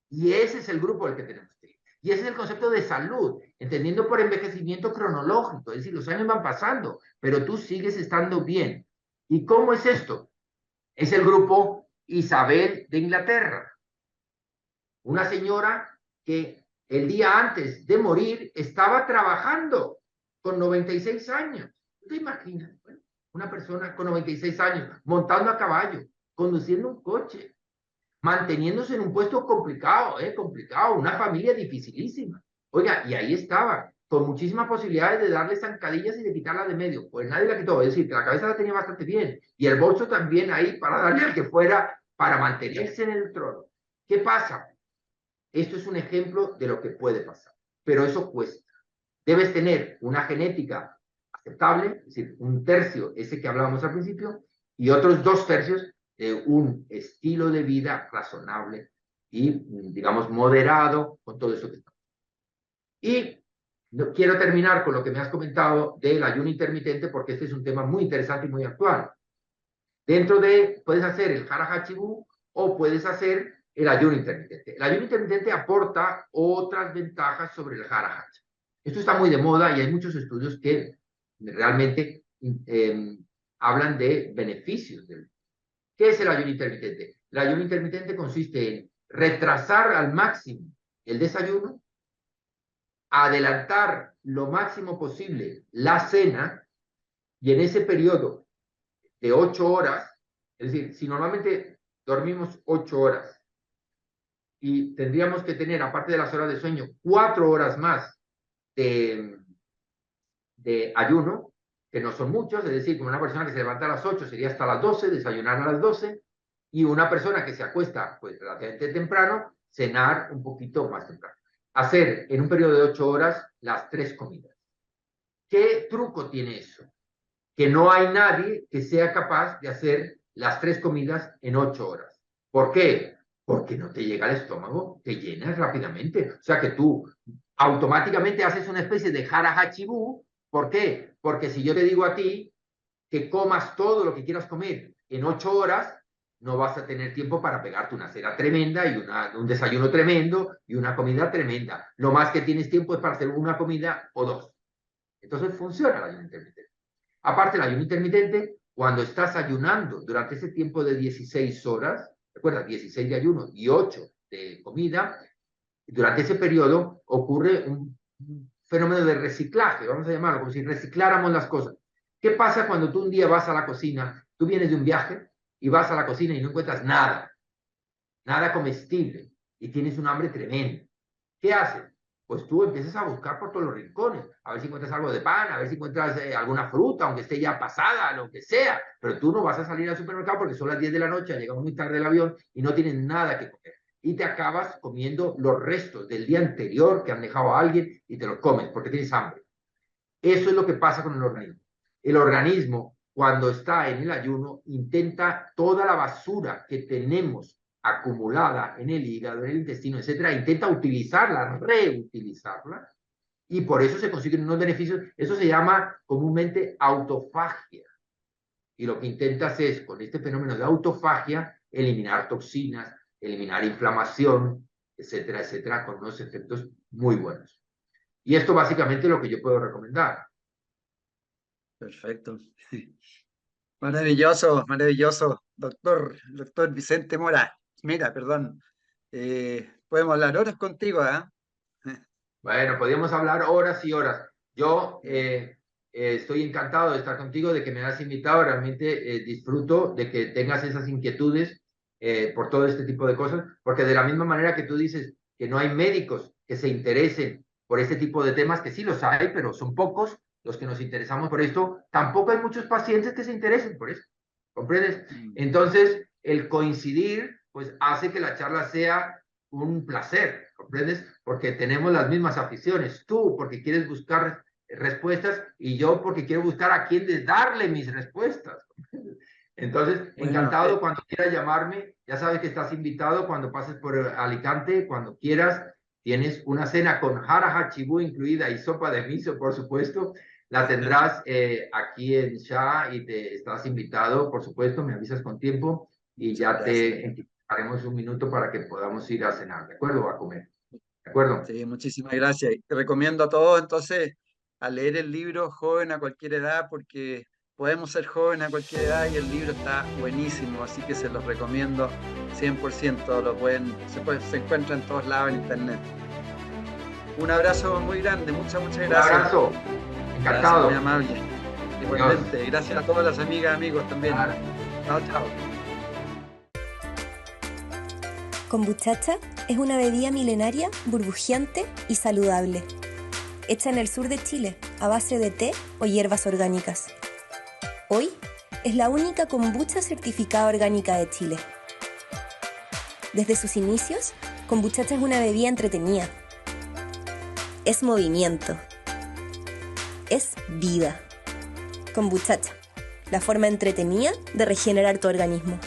Y ese es el grupo al que tenemos que ir. Y ese es el concepto de salud, entendiendo por envejecimiento cronológico, es decir, los años van pasando, pero tú sigues estando bien. ¿Y cómo es esto? Es el grupo Isabel de Inglaterra, una señora que el día antes de morir estaba trabajando con 96 años. ¿Te imaginas? Bueno, una persona con 96 años montando a caballo, conduciendo un coche, manteniéndose en un puesto complicado, complicado, una familia dificilísima. Oiga, y ahí estaba, con muchísimas posibilidades de darle zancadillas y de quitarla de medio. Pues nadie la quitó, es decir, que la cabeza la tenía bastante bien, y el bolso también ahí para darle al que fuera, para mantenerse en el trono. ¿Qué pasa? Esto es un ejemplo de lo que puede pasar, pero eso cuesta. Debes tener una genética aceptable, es decir, un tercio, ese que hablábamos al principio, y otros 2/3 de un estilo de vida razonable y, digamos, moderado con todo eso que está. Y quiero terminar con lo que me has comentado del ayuno intermitente, porque este es un tema muy interesante y muy actual. Dentro de, puedes hacer el Hara Hachibu o puedes hacer el ayuno intermitente. El ayuno intermitente aporta otras ventajas sobre el Hara Hachibu. Esto está muy de moda y hay muchos estudios que realmente hablan de beneficios. ¿Qué es el ayuno intermitente? El ayuno intermitente consiste en retrasar al máximo el desayuno, adelantar lo máximo posible la cena, y en ese periodo de 8 horas, es decir, si normalmente dormimos 8 horas y tendríamos que tener, aparte de las horas de sueño, 4 horas más de, ayuno, que no son muchos, es decir, como una persona que se levanta a las 8 sería hasta las 12, desayunar a las 12, y una persona que se acuesta pues relativamente temprano, cenar un poquito más temprano. Hacer en un periodo de 8 horas las 3 comidas. ¿Qué truco tiene eso? Que no hay nadie que sea capaz de hacer las 3 comidas en 8 horas. ¿Por qué? Porque no te llega al estómago, te llenas rápidamente. O sea que tú automáticamente haces una especie de hara hachibu. ¿Por qué? Porque si yo te digo a ti que comas todo lo que quieras comer en 8 horas, no vas a tener tiempo para pegarte una cena tremenda y un desayuno tremendo y una comida tremenda. Lo más que tienes tiempo es para hacer una comida o 2. Entonces funciona el ayuno intermitente. Aparte, el ayuno intermitente, cuando estás ayunando durante ese tiempo de 16 horas, recuerda, 16 de ayuno y 8 de comida, durante ese periodo ocurre un fenómeno de reciclaje, vamos a llamarlo, como si recicláramos las cosas. ¿Qué pasa cuando tú un día vas a la cocina, tú vienes de un viaje y vas a la cocina y no encuentras nada, nada comestible, y tienes un hambre tremendo? ¿Qué haces? Pues tú empiezas a buscar por todos los rincones, a ver si encuentras algo de pan, a ver si encuentras alguna fruta, aunque esté ya pasada, lo que sea, pero tú no vas a salir al supermercado porque son las 10 de la noche, ha llegado muy tarde el avión y no tienes nada que comer. Y te acabas comiendo los restos del día anterior que han dejado a alguien y te los comes porque tienes hambre. Eso es lo que pasa con el organismo. El organismo, cuando está en el ayuno, intenta toda la basura que tenemos acumulada en el hígado, en el intestino, etcétera, intenta utilizarla, reutilizarla, y por eso se consiguen unos beneficios. Eso se llama comúnmente autofagia. Y lo que intentas es, con este fenómeno de autofagia, eliminar toxinas, eliminar inflamación, etcétera, etcétera, con unos efectos muy buenos. Y esto básicamente es lo que yo puedo recomendar. Perfecto. Maravilloso, maravilloso, doctor Vicente Mora. Mira, perdón, podemos hablar horas contigo, ¿ah? Bueno, podríamos hablar horas y horas. Yo estoy encantado de estar contigo, de que me has invitado. Realmente disfruto de que tengas esas inquietudes por todo este tipo de cosas, porque de la misma manera que tú dices que no hay médicos que se interesen por este tipo de temas, que sí los hay, pero son pocos los que nos interesamos por esto, tampoco hay muchos pacientes que se interesen por eso. ¿Comprendes? Entonces, el coincidir, pues hace que la charla sea un placer, ¿comprendes? Porque tenemos las mismas aficiones. Tú porque quieres buscar respuestas y yo porque quiero buscar a quién darle mis respuestas. Entonces, Bueno, encantado cuando quieras llamarme. Ya sabes que estás invitado cuando pases por Alicante, cuando quieras. Tienes una cena con Hara Hachibu incluida y sopa de miso, por supuesto. La tendrás aquí en Sha y te estás invitado, por supuesto. Me avisas con tiempo y muchas ya gracias. haremos un minuto para que podamos ir a cenar, ¿de acuerdo? O a comer, ¿de acuerdo? Sí, muchísimas gracias. Y te recomiendo a todos entonces a leer el libro Joven a cualquier edad, porque podemos ser jóvenes a cualquier edad y el libro está buenísimo, así que se los recomiendo 100%. Se encuentra en todos lados en internet. Un abrazo muy grande, muchas Un gracias. abrazo, Gracias, muy encantado. amable. Adiós. Igualmente, gracias a todas las amigas, amigos también. Claro. Chao, chao. Kombuchacha es una bebida milenaria, burbujeante y saludable, hecha en el sur de Chile a base de té o hierbas orgánicas. Hoy es la única kombucha certificada orgánica de Chile. Desde sus inicios, Kombuchacha es una bebida entretenida. Es movimiento. Es vida. Kombuchacha, la forma entretenida de regenerar tu organismo.